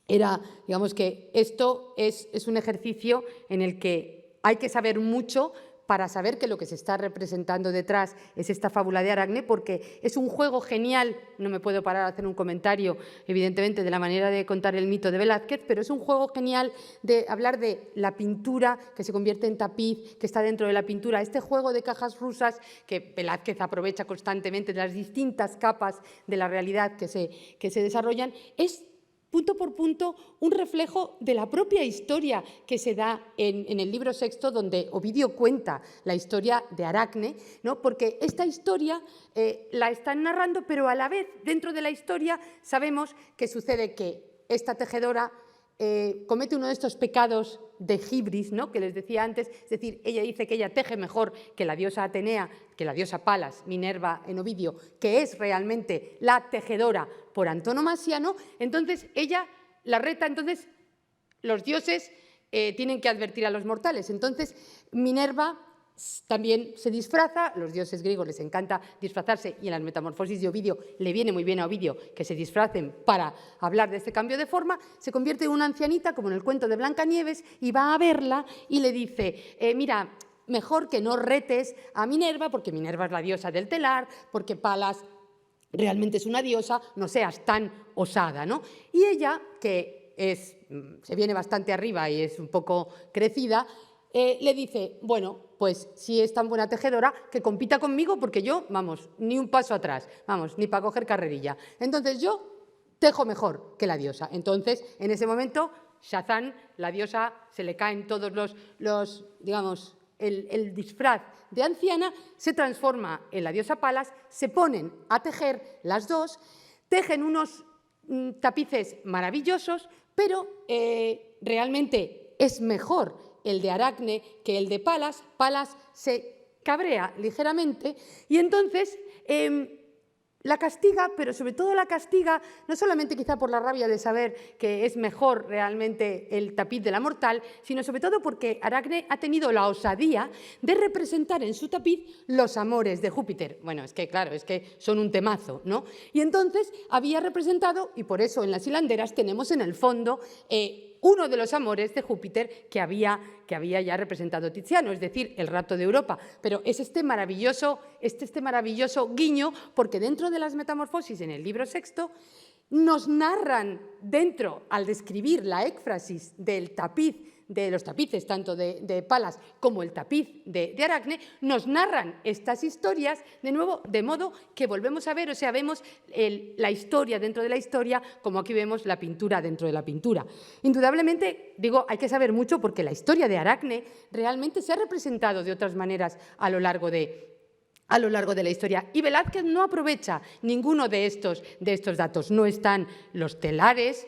era, digamos que esto es un ejercicio en el que hay que saber mucho para saber que lo que se está representando detrás es esta fábula de Aracne, porque es un juego genial. No me puedo parar a hacer un comentario, evidentemente, de la manera de contar el mito de Velázquez, pero es un juego genial de hablar de la pintura que se convierte en tapiz, que está dentro de la pintura, este juego de cajas rusas que Velázquez aprovecha constantemente de las distintas capas de la realidad que se desarrollan, es punto por punto, un reflejo de la propia historia que se da en el libro sexto, donde Ovidio cuenta la historia de Aracne, ¿no? Porque esta historia la están narrando, pero a la vez, dentro de la historia, sabemos que sucede que esta tejedora comete uno de estos pecados de Gibris, ¿no?, que les decía antes, es decir, ella dice que ella teje mejor que la diosa Atenea, que la diosa Palas, Minerva en Ovidio, que es realmente la tejedora por antonomasia, ¿no? Entonces ella la reta, entonces los dioses tienen que advertir a los mortales. Entonces Minerva también se disfraza, a los dioses griegos les encanta disfrazarse y en las Metamorfosis de Ovidio le viene muy bien a Ovidio que se disfracen para hablar de este cambio de forma, se convierte en una ancianita como en el cuento de Blancanieves y va a verla y le dice, mira, mejor que no retes a Minerva porque Minerva es la diosa del telar, porque Palas realmente es una diosa, no seas tan osada, ¿no? Y ella, que se viene bastante arriba y es un poco crecida, le dice, bueno, pues si es tan buena tejedora, que compita conmigo porque yo, vamos, ni un paso atrás, vamos, ni para coger carrerilla. Entonces yo tejo mejor que la diosa. Entonces, en ese momento, Shazán, la diosa, se le caen todos los digamos, el disfraz de anciana, se transforma en la diosa Palas, se ponen a tejer las dos, tejen unos tapices maravillosos, pero realmente es mejor el de Aracne que el de Palas. Palas se cabrea ligeramente y entonces la castiga, pero sobre todo la castiga no solamente quizá por la rabia de saber que es mejor realmente el tapiz de la mortal, sino sobre todo porque Aracne ha tenido la osadía de representar en su tapiz los amores de Júpiter. Bueno, es que claro, es que son un temazo, ¿no? Y entonces había representado, y por eso en las hilanderas tenemos en el fondo uno de los amores de Júpiter que había ya representado Tiziano, es decir, el rapto de Europa. Pero es este maravilloso guiño, porque dentro de las Metamorfosis, en el libro sexto, nos narran dentro, al describir la éfrasis del tapiz, de los tapices, tanto de Palas como el tapiz de Aracne, nos narran estas historias, de nuevo, de modo que volvemos a ver, o sea, vemos la historia dentro de la historia, como aquí vemos la pintura dentro de la pintura. Indudablemente, digo, hay que saber mucho porque la historia de Aracne realmente se ha representado de otras maneras a lo largo de la historia. Y Velázquez no aprovecha ninguno de estos datos. No están los telares,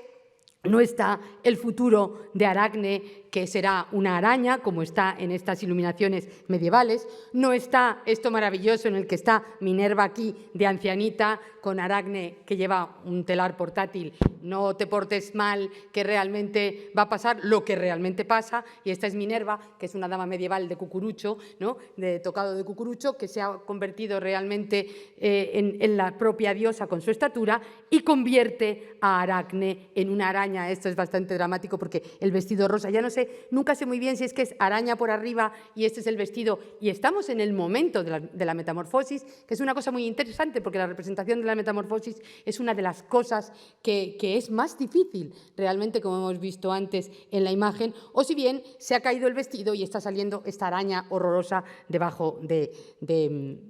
no está el futuro de Aracne, que será una araña, como está en estas iluminaciones medievales. No está esto maravilloso en el que está Minerva aquí, de ancianita, con Aracne, que lleva un telar portátil. No te portes mal, que realmente va a pasar lo que realmente pasa. Y esta es Minerva, que es una dama medieval de cucurucho, ¿no?, de tocado de cucurucho, que se ha convertido realmente en la propia diosa con su estatura y convierte a Aracne en una araña. Esto es bastante dramático porque el vestido rosa, ya no sé, nunca sé muy bien si es que es araña por arriba y este es el vestido. Y estamos en el momento de la metamorfosis, que es una cosa muy interesante porque la representación de la metamorfosis es una de las cosas que es más difícil realmente, como hemos visto antes en la imagen, o si bien se ha caído el vestido y está saliendo esta araña horrorosa debajo del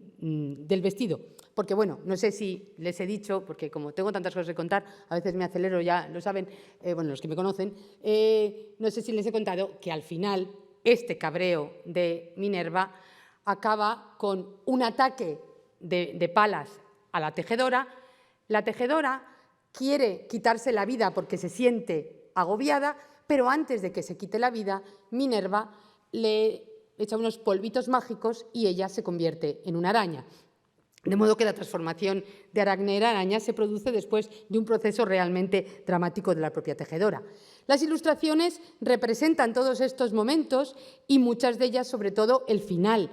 vestido. Porque, bueno, no sé si les he dicho, porque como tengo tantas cosas que contar, a veces me acelero, ya lo saben, bueno, los que me conocen, no sé si les he contado que al final este cabreo de Minerva acaba con un ataque de Palas a la tejedora. La tejedora quiere quitarse la vida porque se siente agobiada, pero antes de que se quite la vida, Minerva le echa unos polvitos mágicos y ella se convierte en una araña. De modo que la transformación de Aracne en araña se produce después de un proceso realmente dramático de la propia tejedora. Las ilustraciones representan todos estos momentos y muchas de ellas, sobre todo, el final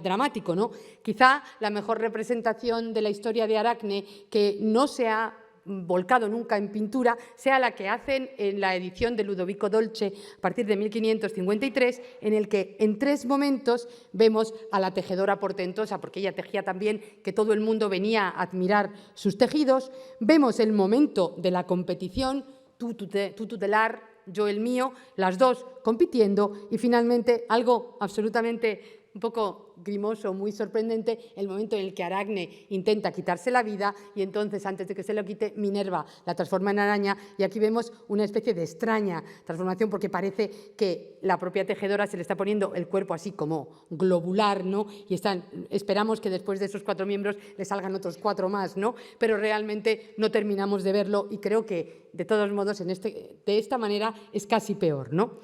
dramático, ¿no? Quizá la mejor representación de la historia de Aracne, que no se ha volcado nunca en pintura, sea la que hacen en la edición de Ludovico Dolce a partir de 1553, en el que en 3 momentos vemos a la tejedora portentosa, porque ella tejía también, que todo el mundo venía a admirar sus tejidos. Vemos el momento de la competición, tú tutelar, yo el mío, las dos compitiendo, y finalmente algo absolutamente un poco grimoso, muy sorprendente, el momento en el que Aracne intenta quitarse la vida y entonces, antes de que se lo quite, Minerva la transforma en araña, y aquí vemos una especie de extraña transformación porque parece que la propia tejedora se le está poniendo el cuerpo así como globular, ¿no? Y esperamos que después de esos 4 miembros le salgan otros 4 más, ¿no? Pero realmente no terminamos de verlo y creo que, de todos modos, de esta manera es casi peor, ¿no?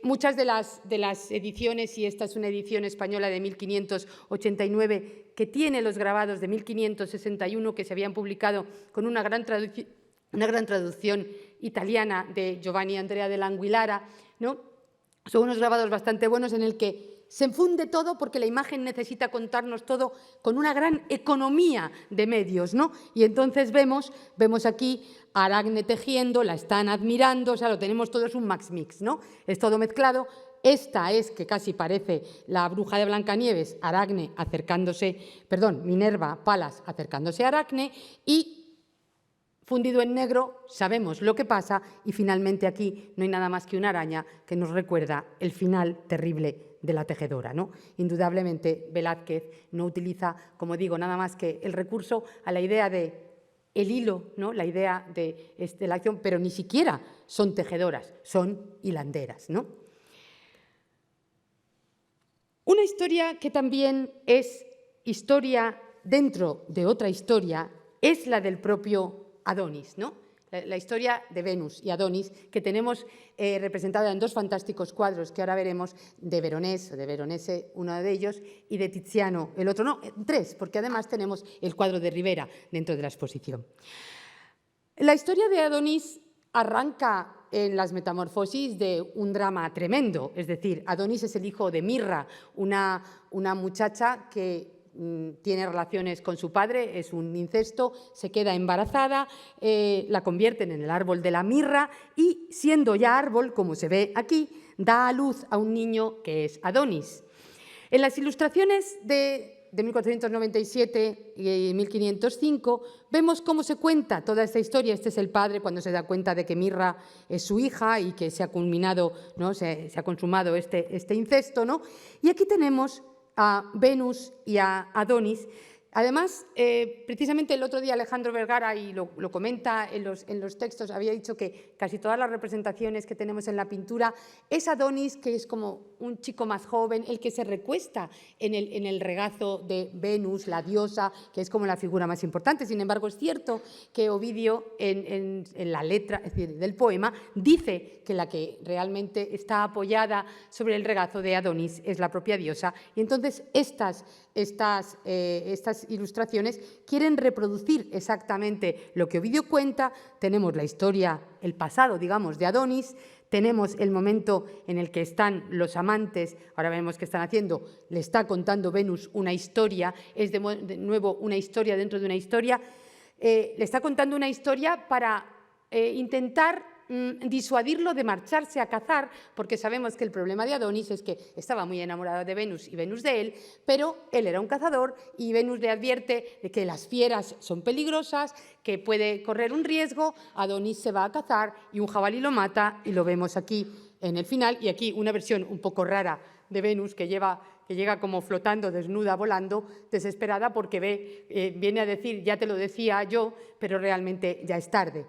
Muchas de las ediciones, y esta es una edición española de 1589 que tiene los grabados de 1561 que se habían publicado con una gran traducción italiana de Giovanni Andrea dell'Anguillara, ¿no? Son unos grabados bastante buenos en el que se funde todo porque la imagen necesita contarnos todo con una gran economía de medios, ¿no? Y entonces vemos aquí a Aracne tejiendo, la están admirando, o sea, lo tenemos todo, es un max mix, ¿no? Es todo mezclado. Esta es, que casi parece la bruja de Blancanieves, Minerva Palas acercándose a Aracne, y fundido en negro sabemos lo que pasa, y finalmente aquí no hay nada más que una araña que nos recuerda el final terrible de la tejedora, ¿no? Indudablemente Velázquez no utiliza, como digo, nada más que el recurso a la idea de el hilo, ¿no? La idea de la acción, pero ni siquiera son tejedoras, son hilanderas, ¿no? Una historia que también es historia dentro de otra historia es la del propio Adonis, ¿no? La historia de Venus y Adonis, que tenemos representada en 2 fantásticos cuadros que ahora veremos, de Veronese, uno de ellos, y de Tiziano, el otro, no, 3, porque además tenemos el cuadro de Rivera dentro de la exposición. La historia de Adonis arranca en las Metamorfosis de un drama tremendo, es decir, Adonis es el hijo de Mirra, una muchacha que tiene relaciones con su padre, es un incesto, se queda embarazada, la convierten en el árbol de la mirra y, siendo ya árbol, como se ve aquí, da a luz a un niño que es Adonis. En las ilustraciones de 1497 y 1505 vemos cómo se cuenta toda esta historia. Este es el padre cuando se da cuenta de que Mirra es su hija y que se ha culminado, ¿no? se ha consumado este incesto, ¿no? Y aquí tenemos a Venus y a Adonis. Además, precisamente el otro día Alejandro Vergara, y lo comenta en los textos, había dicho que casi todas las representaciones que tenemos en la pintura es Adonis, que es como un chico más joven, el que se recuesta en el regazo de Venus, la diosa, que es como la figura más importante. Sin embargo, es cierto que Ovidio, en la letra, es decir, del poema, dice que la que realmente está apoyada sobre el regazo de Adonis es la propia diosa. Y entonces estas ilustraciones quieren reproducir exactamente lo que Ovidio cuenta. Tenemos la historia, el pasado, digamos, de Adonis, tenemos el momento en el que están los amantes, ahora vemos qué están haciendo, le está contando Venus una historia, es de nuevo una historia dentro de una historia, le está contando una historia para intentar disuadirlo de marcharse a cazar, porque sabemos que el problema de Adonis es que estaba muy enamorado de Venus y Venus de él, pero él era un cazador y Venus le advierte de que las fieras son peligrosas, que puede correr un riesgo. Adonis se va a cazar y un jabalí lo mata, y lo vemos aquí en el final, y aquí una versión un poco rara de Venus que llega como flotando, desnuda, volando, desesperada, porque viene a decir, ya te lo decía yo, pero realmente ya es tarde.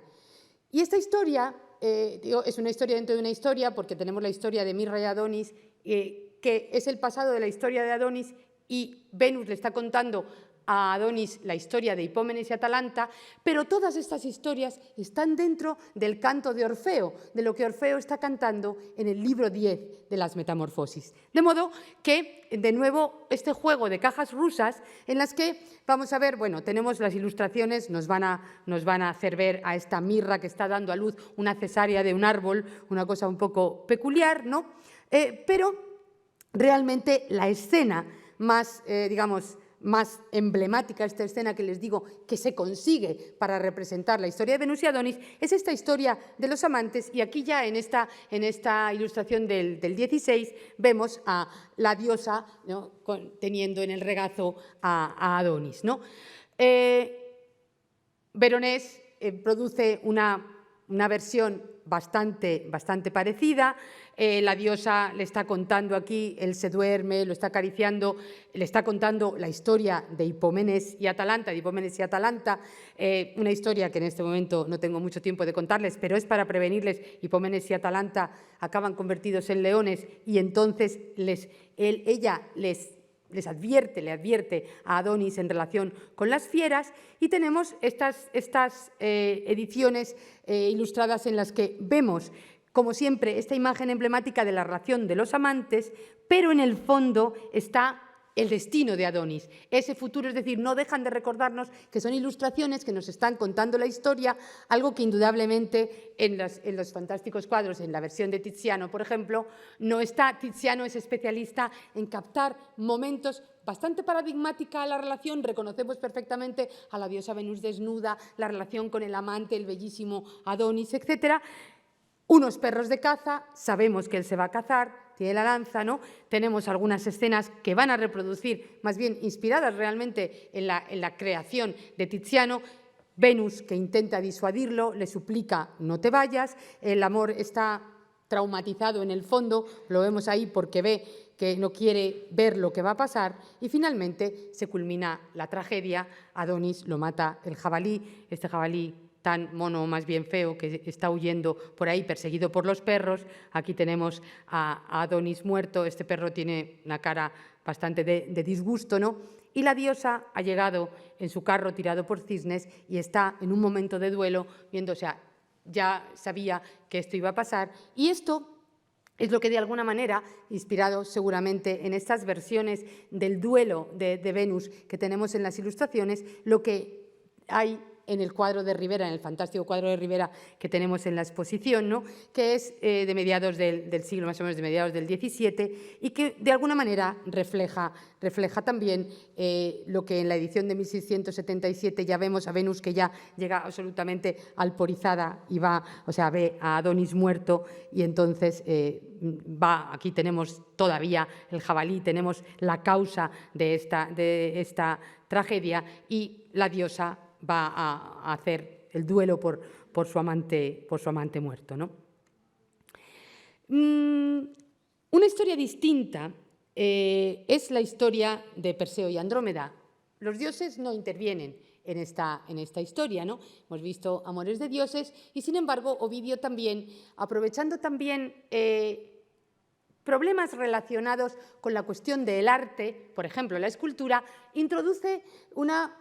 Y esta historia es una historia dentro de una historia, porque tenemos la historia de Mirra y Adonis, que es el pasado de la historia de Adonis, y Venus le está contando a Adonis la historia de Hipómenes y Atalanta, pero todas estas historias están dentro del canto de Orfeo, de lo que Orfeo está cantando en el libro 10 de las Metamorfosis. De modo que, de nuevo, este juego de cajas rusas en las que vamos a ver, bueno, tenemos las ilustraciones, nos van a hacer ver a esta Mirra que está dando a luz una cesárea de un árbol, una cosa un poco peculiar, ¿no? Pero realmente la escena más, digamos, más emblemática, esta escena que les digo que se consigue para representar la historia de Venus y Adonis, es esta historia de los amantes, y aquí ya en esta ilustración del 16 vemos a la diosa, ¿no?, teniendo en el regazo a Adonis, ¿no? Veronés produce una versión bastante parecida. La diosa le está contando aquí, él se duerme, lo está acariciando, le está contando la historia de Hipómenes y Atalanta, una historia que en este momento no tengo mucho tiempo de contarles, pero es para prevenirles. Hipómenes y Atalanta acaban convertidos en leones y entonces ella le advierte a Adonis en relación con las fieras, y tenemos estas ediciones ilustradas en las que vemos, como siempre, esta imagen emblemática de la relación de los amantes, pero en el fondo está el destino de Adonis, ese futuro, es decir, no dejan de recordarnos que son ilustraciones que nos están contando la historia, algo que indudablemente en los fantásticos cuadros, en la versión de Tiziano, por ejemplo, no está. Tiziano es especialista en captar momentos bastante paradigmática a la relación. Reconocemos perfectamente a la diosa Venus desnuda, la relación con el amante, el bellísimo Adonis, etc. Unos perros de caza, sabemos que él se va a cazar, tiene la lanza, ¿no? Tenemos algunas escenas que van a reproducir, más bien inspiradas realmente en la creación de Tiziano. Venus, que intenta disuadirlo, le suplica: no te vayas. El amor está traumatizado en el fondo, lo vemos ahí porque ve que no quiere ver lo que va a pasar, y finalmente se culmina la tragedia. Adonis lo mata el jabalí, este jabalí tan mono, más bien feo, que está huyendo por ahí perseguido por los perros. Aquí tenemos a Adonis muerto, este perro tiene una cara bastante de disgusto, ¿no? Y la diosa ha llegado en su carro tirado por cisnes y está en un momento de duelo, viéndose, ya sabía que esto iba a pasar, y esto es lo que de alguna manera, inspirado seguramente en estas versiones del duelo de Venus que tenemos en las ilustraciones, lo que hay en el cuadro de Rivera, en el fantástico cuadro de Rivera que tenemos en la exposición, ¿no?, que es de mediados del siglo, más o menos de mediados del XVII, y que de alguna manera refleja también lo que en la edición de 1677 ya vemos a Venus, que ya llega absolutamente alporizada y ve a Adonis muerto, y entonces aquí tenemos todavía el jabalí, tenemos la causa de esta tragedia, y la diosa va a hacer el duelo por su amante muerto, ¿no? Una historia distinta es la historia de Perseo y Andrómeda. Los dioses no intervienen en esta historia, ¿no? Hemos visto amores de dioses, y sin embargo Ovidio también, aprovechando también problemas relacionados con la cuestión del arte, por ejemplo, la escultura, introduce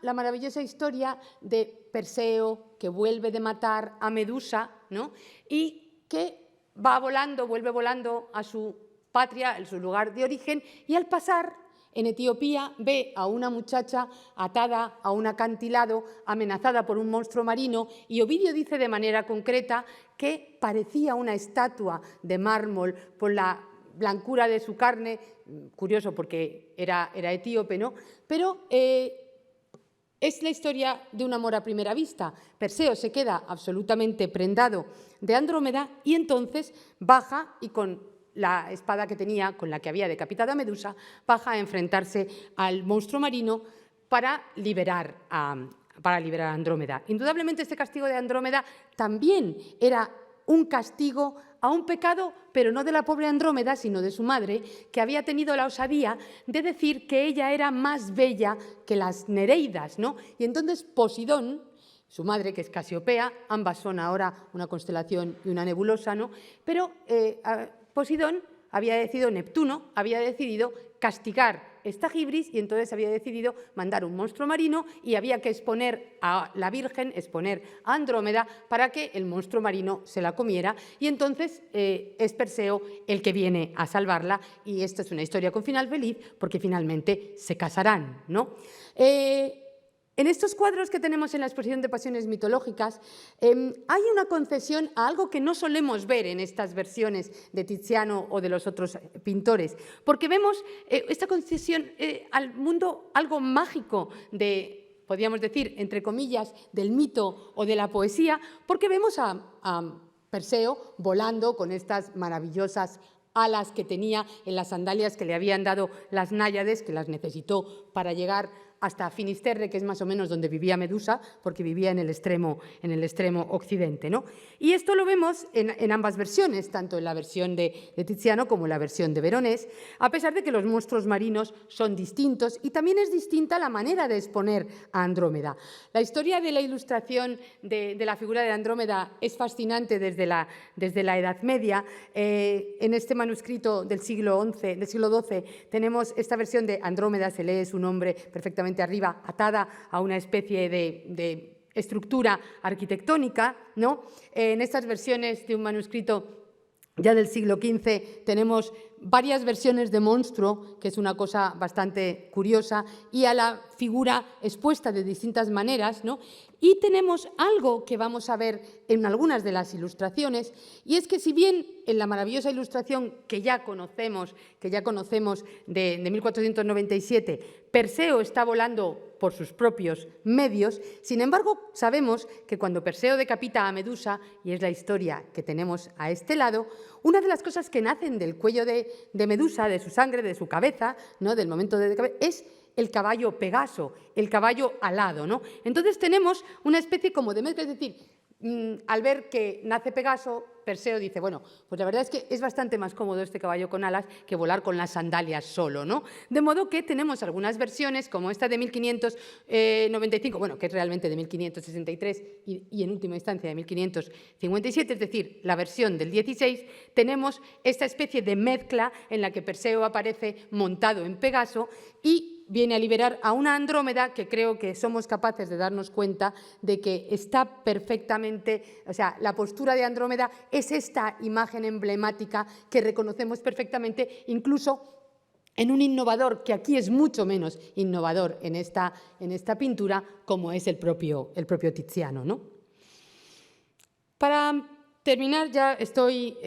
la maravillosa historia de Perseo, que vuelve de matar a Medusa, ¿no?, y que vuelve volando a su patria, a su lugar de origen, y al pasar en Etiopía ve a una muchacha atada a un acantilado, amenazada por un monstruo marino, y Ovidio dice de manera concreta que parecía una estatua de mármol por la blancura de su carne. Curioso, porque era etíope, ¿no? Pero es la historia de un amor a primera vista. Perseo se queda absolutamente prendado de Andrómeda, y entonces baja, y con la espada que tenía, con la que había decapitado a Medusa, baja a enfrentarse al monstruo marino para liberar a Andrómeda. Indudablemente este castigo de Andrómeda también era un castigo a un pecado, pero no de la pobre Andrómeda, sino de su madre, que había tenido la osadía de decir que ella era más bella que las Nereidas, ¿no? Y entonces Posidón, su madre, que es Casiopea, ambas son ahora una constelación y una nebulosa, ¿no? Pero Neptuno había decidido castigar esta gibris, y entonces había decidido mandar un monstruo marino, y había que exponer a la Virgen, exponer a Andrómeda, para que el monstruo marino se la comiera, y entonces es Perseo el que viene a salvarla, y esta es una historia con final feliz porque finalmente se casarán, ¿no? En estos cuadros que tenemos en la exposición de pasiones mitológicas hay una concesión a algo que no solemos ver en estas versiones de Tiziano o de los otros pintores, porque vemos esta concesión al mundo algo mágico de, podríamos decir, entre comillas, del mito o de la poesía, porque vemos a Perseo volando con estas maravillosas alas que tenía en las sandalias que le habían dado las náyades, que las necesitó para llegar hasta Finisterre, que es más o menos donde vivía Medusa, porque vivía en el extremo occidente, ¿no? Y esto lo vemos en ambas versiones, tanto en la versión de Tiziano como en la versión de Veronés, a pesar de que los monstruos marinos son distintos y también es distinta la manera de exponer a Andrómeda. La historia de la ilustración de la figura de Andrómeda es fascinante desde la Edad Media. En este manuscrito del siglo XII tenemos esta versión de Andrómeda, se lee su nombre perfectamente arriba, atada a una especie de estructura arquitectónica, ¿no? En estas versiones de un manuscrito ya del siglo XV tenemos varias versiones de monstruo, que es una cosa bastante curiosa, y a la figura expuesta de distintas maneras, ¿no? Y tenemos algo que vamos a ver en algunas de las ilustraciones, y es que si bien en la maravillosa ilustración que ya conocemos de 1497, Perseo está volando por sus propios medios, sin embargo, sabemos que cuando Perseo decapita a Medusa, y es la historia que tenemos a este lado, una de las cosas que nacen del cuello de Medusa, de su sangre, de su cabeza, ¿no? Del momento de decapitación, es el caballo Pegaso, el caballo alado, ¿no? Entonces tenemos una especie como de mezcla, es decir, al ver que nace Pegaso, Perseo dice, bueno, pues la verdad es que es bastante más cómodo este caballo con alas que volar con las sandalias solo, ¿no? De modo que tenemos algunas versiones, como esta de 1595, bueno, que es realmente de 1563 y en última instancia de 1557, es decir, la versión del 16, tenemos esta especie de mezcla en la que Perseo aparece montado en Pegaso y viene a liberar a una Andrómeda que creo que somos capaces de darnos cuenta de que está perfectamente, o sea, la postura de Andrómeda es esta imagen emblemática que reconocemos perfectamente, incluso en un innovador que aquí es mucho menos innovador en esta pintura, como es el propio Tiziano, ¿no? Para terminar, ya estoy,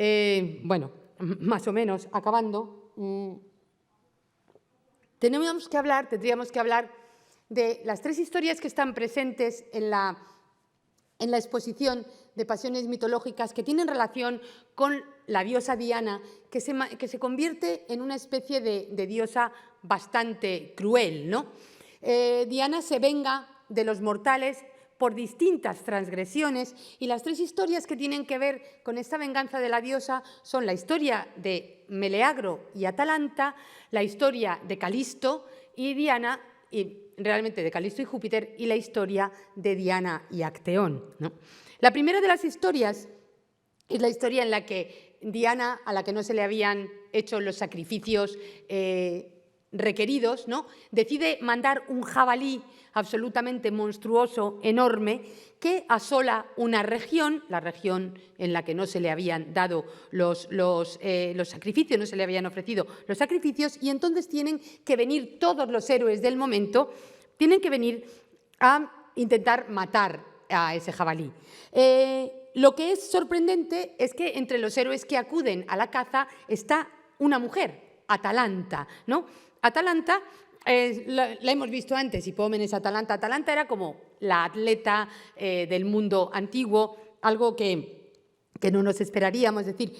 bueno, más o menos acabando. Tendríamos que hablar de las tres historias que están presentes en la exposición de pasiones mitológicas que tienen relación con la diosa Diana, que se convierte en una especie de diosa bastante cruel, ¿no? Diana se venga de los mortales por distintas transgresiones y las tres historias que tienen que ver con esta venganza de la diosa son la historia de Meleagro y Atalanta, la historia de Calisto y Diana, y realmente de Calisto y Júpiter, y la historia de Diana y Acteón, ¿no? La primera de las historias es la historia en la que Diana, a la que no se le habían hecho los sacrificios requeridos, ¿no?, decide mandar un jabalí absolutamente monstruoso, enorme, que asola una región, la región en la que no se le habían dado los sacrificios, no se le habían ofrecido los sacrificios, y entonces tienen que venir todos los héroes del momento, tienen que venir a intentar matar a ese jabalí. Lo que es sorprendente es que entre los héroes que acuden a la caza está una mujer, Atalanta, ¿no? Atalanta la hemos visto antes, Hipómenes, Atalanta. Atalanta era como la atleta del mundo antiguo, algo que no nos esperaríamos, es decir,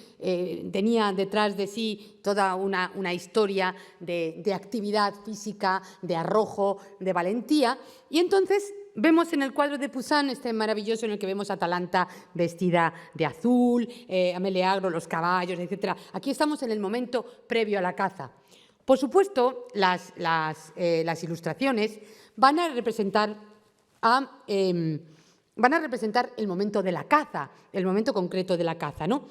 tenía detrás de sí toda una historia de actividad física, de arrojo, de valentía, y entonces vemos en el cuadro de Poussin, este maravilloso en el que vemos a Atalanta vestida de azul, a Meleagro, los caballos, etc. Aquí estamos en el momento previo a la caza. Por supuesto, las ilustraciones van a representar el momento de la caza, el momento concreto de la caza, ¿no?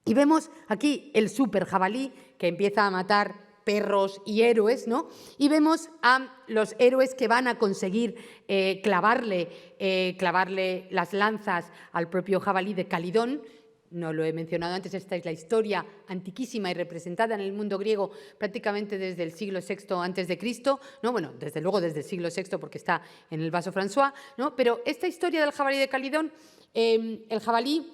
Y vemos aquí el super jabalí que empieza a matar perros y héroes, ¿no? Y vemos a los héroes que van a conseguir clavarle las lanzas al propio jabalí de Calidón. no lo he mencionado antes, esta es la historia antiquísima y representada en el mundo griego prácticamente desde el siglo VI antes de Cristo, ¿no? Bueno, desde luego desde el siglo VI porque está en el vaso François, ¿no? Pero esta historia del jabalí de Calidón, el jabalí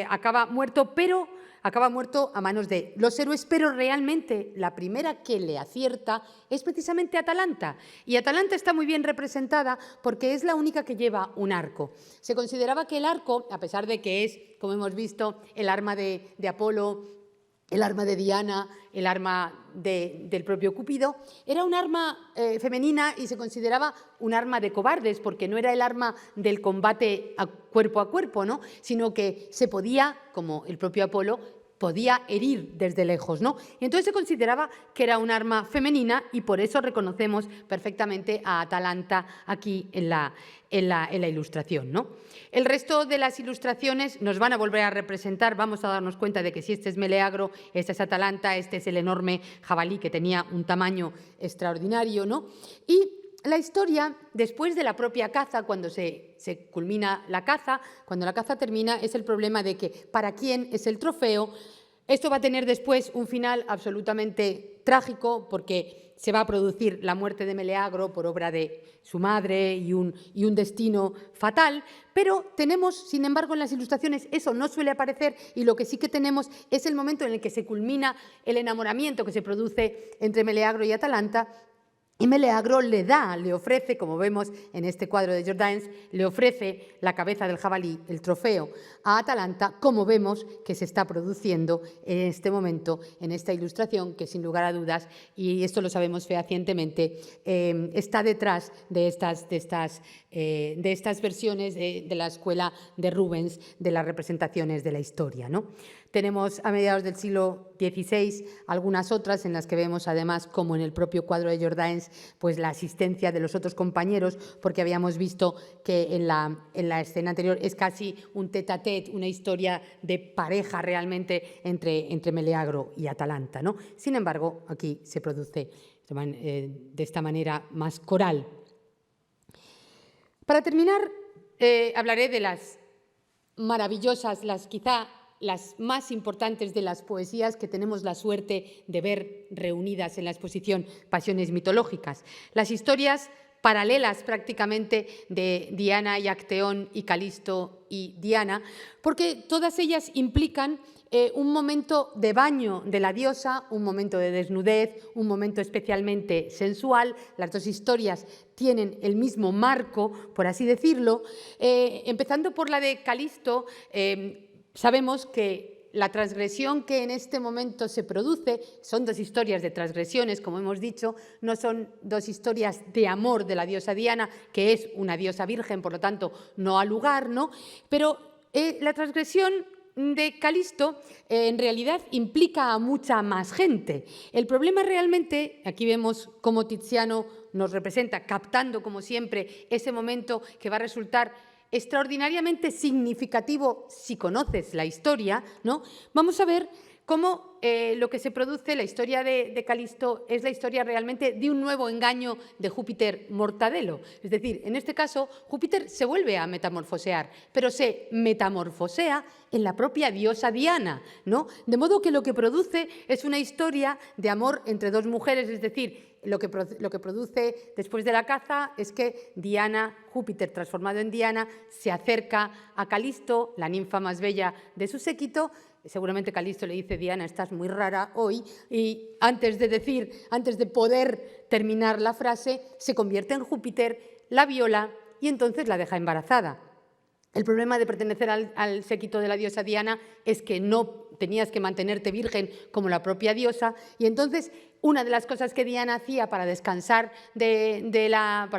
acaba muerto, pero acaba muerto a manos de los héroes, pero realmente la primera que le acierta es precisamente Atalanta. Y Atalanta está muy bien representada porque es la única que lleva un arco. Se consideraba que el arco, a pesar de que es, como hemos visto, el arma de Apolo, el arma de Diana, el arma del propio Cúpido, era un arma femenina y se consideraba un arma de cobardes, porque no era el arma del combate a cuerpo, ¿no? Sino que se podía, como el propio Apolo, podía herir desde lejos, ¿no? Y entonces se consideraba que era un arma femenina y por eso reconocemos perfectamente a Atalanta aquí en la ilustración, ¿no? El resto de las ilustraciones nos van a volver a representar, vamos a darnos cuenta de que si este es Meleagro, esta es Atalanta, este es el enorme jabalí que tenía un tamaño extraordinario, ¿no? Y la historia, después de la propia caza, cuando se culmina la caza, cuando la caza termina, es el problema de que para quién es el trofeo. Esto va a tener después un final absolutamente trágico porque se va a producir la muerte de Meleagro por obra de su madre y un destino fatal, pero tenemos, sin embargo, en las ilustraciones eso no suele aparecer y lo que sí que tenemos es el momento en el que se culmina el enamoramiento que se produce entre Meleagro y Atalanta. Y Meleagro le ofrece, como vemos en este cuadro de Jordaens, le ofrece la cabeza del jabalí, el trofeo, a Atalanta, como vemos que se está produciendo en este momento, en esta ilustración, que sin lugar a dudas, y esto lo sabemos fehacientemente, está detrás de estas versiones de la escuela de Rubens, de las representaciones de la historia, ¿no? Tenemos a mediados del siglo XVI algunas otras en las que vemos además, como en el propio cuadro de Jordaens, pues la asistencia de los otros compañeros, porque habíamos visto que en la escena anterior es casi un tête-à-tête, una historia de pareja realmente entre Meleagro y Atalanta, ¿no? Sin embargo, aquí se produce de esta manera más coral. Para terminar, hablaré de las maravillosas, quizá las más importantes de las poesías que tenemos la suerte de ver reunidas en la exposición Pasiones mitológicas. Las historias paralelas prácticamente de Diana y Acteón y Calisto y Diana, porque todas ellas implican un momento de baño de la diosa, un momento de desnudez, un momento especialmente sensual. Las dos historias tienen el mismo marco, por así decirlo. Empezando por la de Calisto, sabemos que la transgresión que en este momento se produce son dos historias de transgresiones, como hemos dicho, no son dos historias de amor de la diosa Diana, que es una diosa virgen, por lo tanto no ha lugar, ¿no? Pero la transgresión de Calisto en realidad implica a mucha más gente. El problema realmente, aquí vemos cómo Tiziano nos representa, captando como siempre ese momento que va a resultar extraordinariamente significativo si conoces la historia, ¿no? Vamos a ver cómo lo que se produce, la historia de Calisto, es la historia realmente de un nuevo engaño de Júpiter Mortadelo. Es decir, en este caso, Júpiter se vuelve a metamorfosear, pero se metamorfosea en la propia diosa Diana, ¿no? De modo que lo que produce es una historia de amor entre dos mujeres, es decir, lo que produce después de la caza es que Diana, Júpiter transformado en Diana, se acerca a Calisto, la ninfa más bella de su séquito. Seguramente Calisto le dice: Diana, estás muy rara hoy, y antes de poder terminar la frase, se convierte en Júpiter, la viola y entonces la deja embarazada. El problema de pertenecer al séquito de la diosa Diana es que no tenías que mantenerte virgen como la propia diosa, y entonces una de las cosas que Diana hacía para descansar de la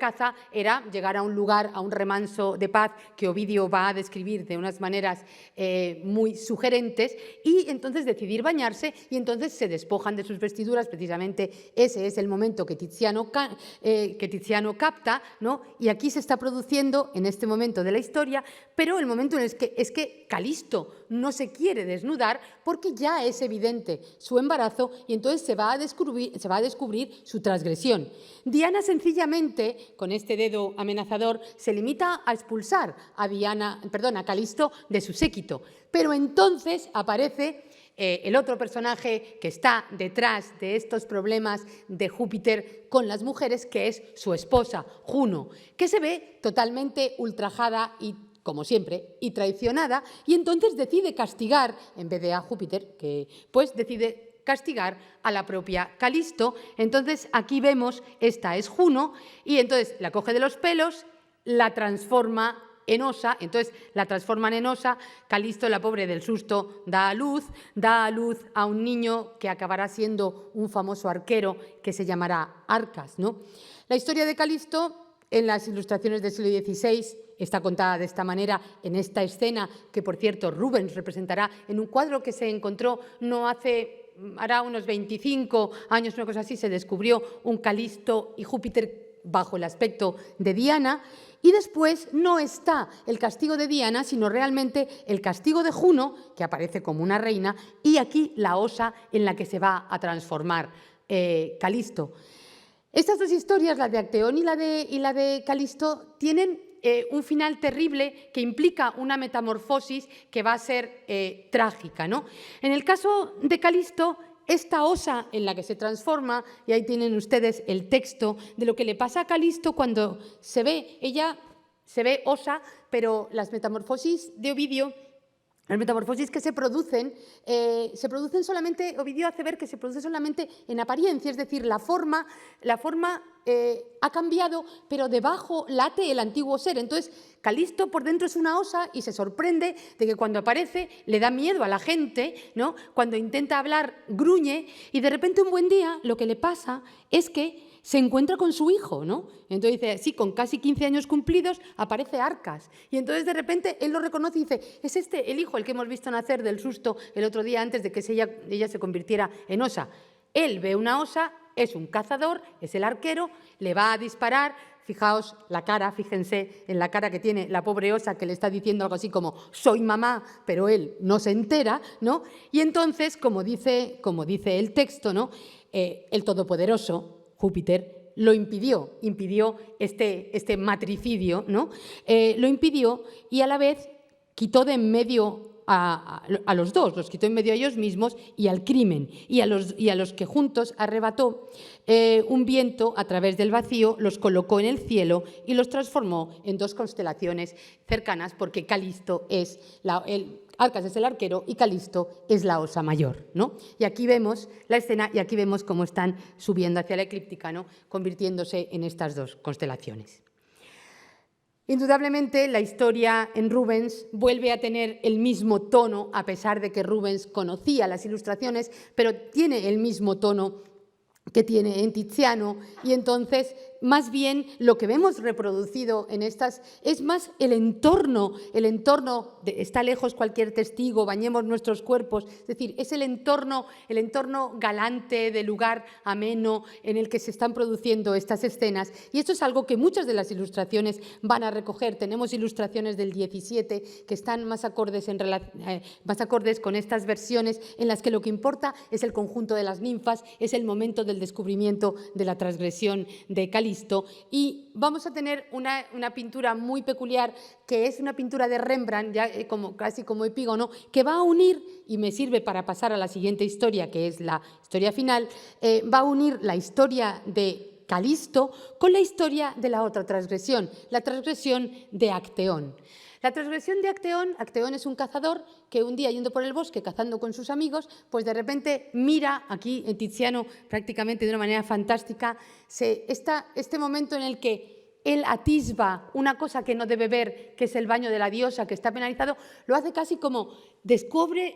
caza era llegar a un lugar, a un remanso de paz que Ovidio va a describir de unas maneras muy sugerentes, y entonces decidir bañarse, y entonces se despojan de sus vestiduras. Precisamente ese es el momento que Tiziano capta, ¿no? Y aquí se está produciendo en este momento de la historia, pero el momento en el que es que Calisto no se quiere desnudar porque ya es evidente su embarazo y entonces se va a descubrir su transgresión. Diana sencillamente, con este dedo amenazador, se limita a expulsar a Calisto de su séquito, pero entonces aparece el otro personaje que está detrás de estos problemas de Júpiter con las mujeres, que es su esposa, Juno, que se ve totalmente ultrajada y, como siempre, y traicionada, y entonces decide castigar, en vez de a Júpiter, que pues decide castigar a la propia Calisto. Entonces aquí vemos, esta es Juno, y entonces la coge de los pelos, la transforma en osa, entonces la transforman en osa. Calisto, la pobre del susto, da a luz a un niño que acabará siendo un famoso arquero que se llamará Arcas, ¿no? La historia de Calisto en las ilustraciones del siglo XVI está contada de esta manera, en esta escena que, por cierto, Rubens representará en un cuadro que se encontró hará unos 25 años, una cosa así, se descubrió un Calisto y Júpiter bajo el aspecto de Diana. Y después no está el castigo de Diana, sino realmente el castigo de Juno, que aparece como una reina, y aquí la osa en la que se va a transformar Calisto. Estas dos historias, la de Acteón y la de Calisto, tienen un final terrible que implica una metamorfosis que va a ser trágica, ¿no? En el caso de Calisto, esta osa en la que se transforma, y ahí tienen ustedes el texto de lo que le pasa a Calisto cuando ella se ve osa, pero las metamorfosis de Ovidio, las metamorfosis que se producen solamente, Ovidio hace ver que se produce solamente en apariencia, es decir, la forma ha cambiado, pero debajo late el antiguo ser. Entonces, Calisto por dentro es una osa y se sorprende de que cuando aparece le da miedo a la gente, ¿no? Cuando intenta hablar gruñe y de repente un buen día lo que le pasa es que se encuentra con su hijo, ¿no? Entonces dice, sí, con casi 15 años cumplidos aparece Arcas. Y entonces de repente él lo reconoce y dice, es este el hijo, el que hemos visto nacer del susto el otro día antes de que ella se convirtiera en osa. Él ve una osa, es un cazador, es el arquero, le va a disparar. Fijaos la cara, fíjense en la cara que tiene la pobre osa, que le está diciendo algo así como soy mamá, pero él no se entera, ¿no? Y entonces, como dice el texto, ¿no? El Todopoderoso, Júpiter, lo impidió este matricidio, ¿no? Lo impidió y a la vez quitó de en medio a los dos, los quitó en medio a ellos mismos y al crimen, y a los que juntos arrebató un viento a través del vacío, los colocó en el cielo y los transformó en dos constelaciones cercanas, porque Calisto es Arcas es el arquero y Calisto es la osa mayor, ¿no? Y aquí vemos la escena y aquí vemos cómo están subiendo hacia la eclíptica, ¿no? Convirtiéndose en estas dos constelaciones. Indudablemente, la historia en Rubens vuelve a tener el mismo tono, a pesar de que Rubens conocía las ilustraciones, pero tiene el mismo tono que tiene en Tiziano, y entonces más bien lo que vemos reproducido en estas es más el entorno de está lejos cualquier testigo, bañemos nuestros cuerpos, es decir, es el entorno galante del lugar ameno en el que se están produciendo estas escenas, y esto es algo que muchas de las ilustraciones van a recoger. Tenemos ilustraciones del 17 que están más acordes con estas versiones en las que lo que importa es el conjunto de las ninfas, es el momento del descubrimiento de la transgresión de Calisto. Y vamos a tener una pintura muy peculiar, que es una pintura de Rembrandt, ya casi como epígono, que va a unir, y me sirve para pasar a la siguiente historia, que es la historia final, va a unir la historia de Calisto con la historia de la otra transgresión, la transgresión de Acteón. La transgresión de Acteón es un cazador que un día, yendo por el bosque, cazando con sus amigos, pues de repente mira, aquí en Tiziano prácticamente de una manera fantástica, este momento en el que él atisba una cosa que no debe ver, que es el baño de la diosa, que está penalizado, lo hace casi como descorre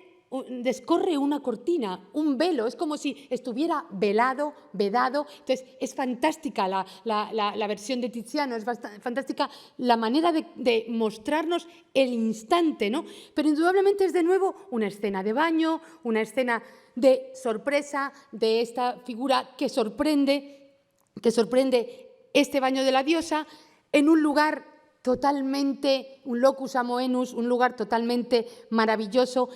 una cortina, un velo, es como si estuviera vedado. Entonces es fantástica la versión de Tiziano, es fantástica la manera de mostrarnos el instante, ¿no? Pero indudablemente es de nuevo una escena de baño, una escena de sorpresa, de esta figura que sorprende este baño de la diosa en un lugar totalmente, un locus amoenus, un lugar totalmente maravilloso,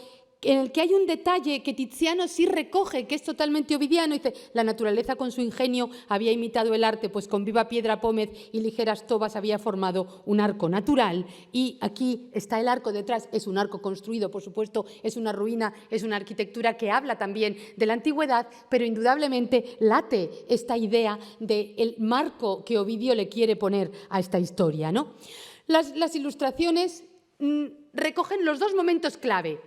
en el que hay un detalle que Tiziano sí recoge, que es totalmente ovidiano. Dice, la naturaleza con su ingenio había imitado el arte, pues con viva piedra pómez y ligeras tobas había formado un arco natural. Y aquí está el arco detrás, es un arco construido, por supuesto, es una ruina, es una arquitectura que habla también de la antigüedad, pero indudablemente late esta idea del marco que Ovidio le quiere poner a esta historia, ¿no? Las ilustraciones recogen los dos momentos clave.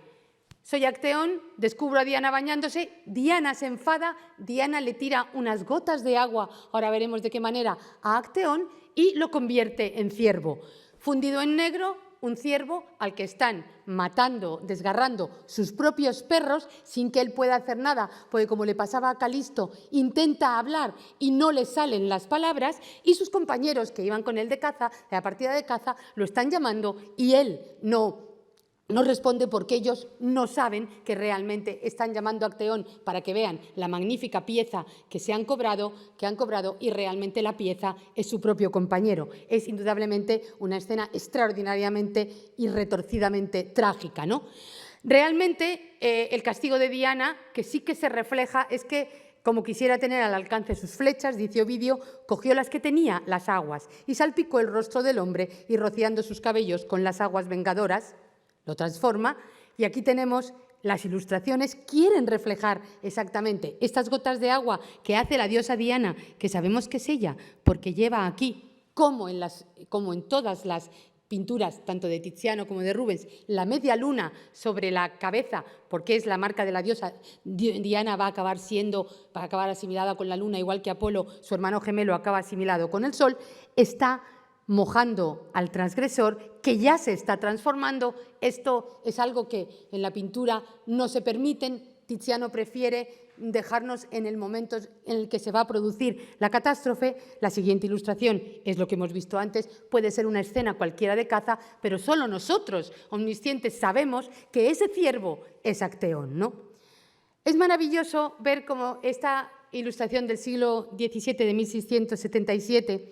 Soy Acteón, descubro a Diana bañándose, Diana se enfada, Diana le tira unas gotas de agua, ahora veremos de qué manera, a Acteón y lo convierte en ciervo. Fundido en negro, un ciervo al que están matando, desgarrando sus propios perros sin que él pueda hacer nada, porque como le pasaba a Calisto, intenta hablar y no le salen las palabras, y sus compañeros que iban con él de caza, de la partida de caza, lo están llamando y él no responde porque ellos no saben que realmente están llamando a Acteón para que vean la magnífica pieza que han cobrado y realmente la pieza es su propio compañero. Es indudablemente una escena extraordinariamente y retorcidamente trágica, ¿no? Realmente el castigo de Diana, que sí que se refleja, es que como quisiera tener al alcance sus flechas, dice Ovidio, cogió las que tenía, las aguas, y salpicó el rostro del hombre y rociando sus cabellos con las aguas vengadoras, lo transforma, y aquí tenemos las ilustraciones, quieren reflejar exactamente estas gotas de agua que hace la diosa Diana, que sabemos que es ella, porque lleva aquí, como en todas las pinturas, tanto de Tiziano como de Rubens, la media luna sobre la cabeza, porque es la marca de la diosa. Diana va a acabar asimilada con la luna, igual que Apolo, su hermano gemelo, acaba asimilado con el sol, está mojando al transgresor, que ya se está transformando. Esto es algo que en la pintura no se permiten. Tiziano prefiere dejarnos en el momento en el que se va a producir la catástrofe. La siguiente ilustración es lo que hemos visto antes, puede ser una escena cualquiera de caza, pero solo nosotros, omniscientes, sabemos que ese ciervo es Acteón, ¿no? Es maravilloso ver cómo esta ilustración del siglo XVII, de 1677,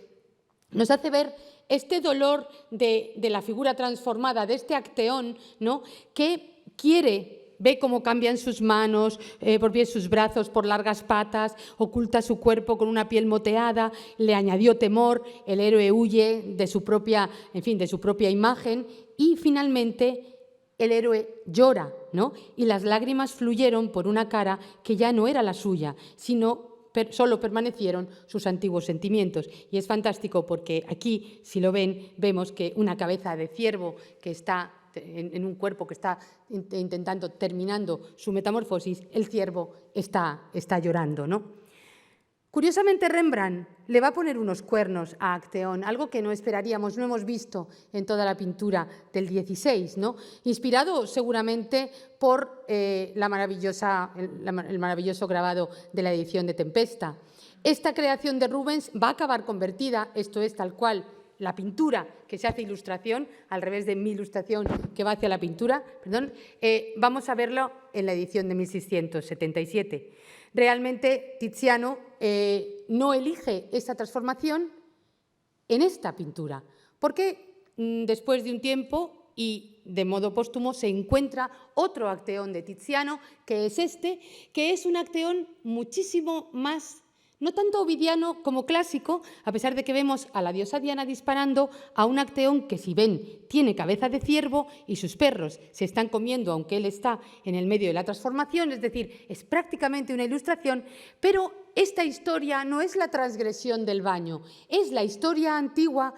nos hace ver este dolor de la figura transformada, de este Acteón, ¿no?, que ve cómo cambian sus manos, por pies sus brazos, por largas patas, oculta su cuerpo con una piel moteada, le añadió temor, el héroe huye de su propia imagen y finalmente el héroe llora, ¿no? Y las lágrimas fluyeron por una cara que ya no era la suya, sino solo permanecieron sus antiguos sentimientos. Y es fantástico porque aquí, si lo ven, vemos que una cabeza de ciervo que está en un cuerpo que está terminando su metamorfosis, el ciervo está llorando, ¿no? Curiosamente, Rembrandt le va a poner unos cuernos a Acteón, algo que no esperaríamos, no hemos visto en toda la pintura del XVI, ¿no? Inspirado seguramente por el maravilloso grabado de la edición de Tempesta. Esta creación de Rubens va a acabar convertida, esto es tal cual, la pintura que se hace ilustración, al revés de mi ilustración que va hacia la pintura, vamos a verlo en la edición de 1677. Realmente Tiziano no elige esta transformación en esta pintura, porque después de un tiempo y de modo póstumo se encuentra otro Acteón de Tiziano, que es un Acteón muchísimo más, no tanto ovidiano como clásico, a pesar de que vemos a la diosa Diana disparando a un Acteón que, si ven, tiene cabeza de ciervo y sus perros se están comiendo, aunque él está en el medio de la transformación, es decir, es prácticamente una ilustración, pero esta historia no es la transgresión del baño, es la historia antigua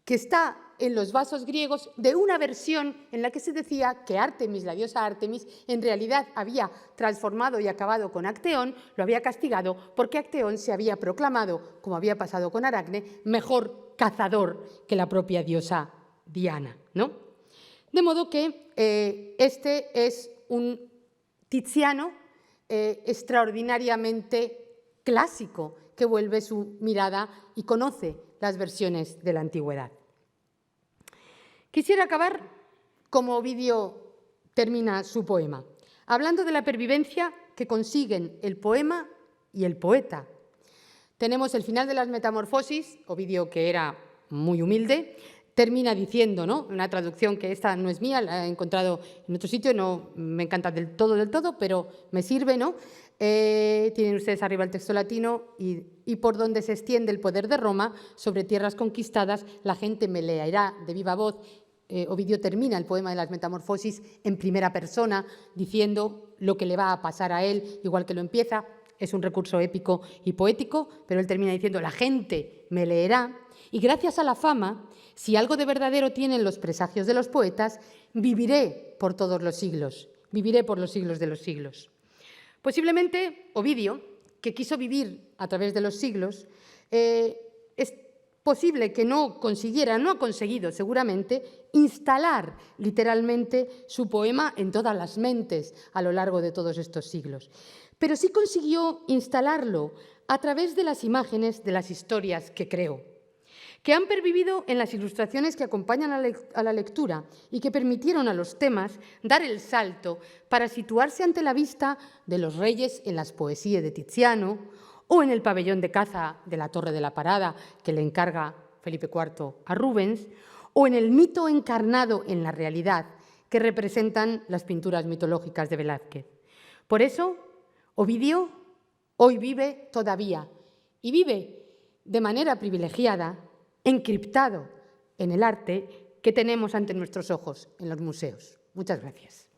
que está en los vasos griegos de una versión en la que se decía que Artemis, la diosa Artemis, en realidad había transformado y acabado con Acteón, lo había castigado porque Acteón se había proclamado, como había pasado con Aracne, mejor cazador que la propia diosa Diana, ¿no? De modo que este es un Tiziano extraordinariamente clásico que vuelve su mirada y conoce las versiones de la antigüedad. Quisiera acabar como Ovidio termina su poema, hablando de la pervivencia que consiguen el poema y el poeta. Tenemos el final de las Metamorfosis, Ovidio, que era muy humilde, termina diciendo, ¿no? Una traducción que esta no es mía, la he encontrado en otro sitio, no me encanta del todo, pero me sirve, ¿no? Tienen ustedes arriba el texto latino y por donde se extiende el poder de Roma sobre tierras conquistadas, la gente me leerá de viva voz. Ovidio termina el poema de las Metamorfosis en primera persona, diciendo lo que le va a pasar a él, igual que lo empieza. Es un recurso épico y poético, pero él termina diciendo, la gente me leerá, y gracias a la fama, si algo de verdadero tienen los presagios de los poetas, viviré por todos los siglos, viviré por los siglos de los siglos. Posiblemente Ovidio, que quiso vivir a través de los siglos, es posible que no consiguiera, no ha conseguido seguramente, instalar literalmente su poema en todas las mentes a lo largo de todos estos siglos. Pero sí consiguió instalarlo a través de las imágenes de las historias que creó, que han pervivido en las ilustraciones que acompañan a la lectura y que permitieron a los temas dar el salto para situarse ante la vista de los reyes en las poesías de Tiziano o en el pabellón de caza de la Torre de la Parada que le encarga Felipe IV a Rubens, o en el mito encarnado en la realidad que representan las pinturas mitológicas de Velázquez. Por eso, Ovidio hoy vive todavía, y vive de manera privilegiada, encriptado en el arte que tenemos ante nuestros ojos en los museos. Muchas gracias.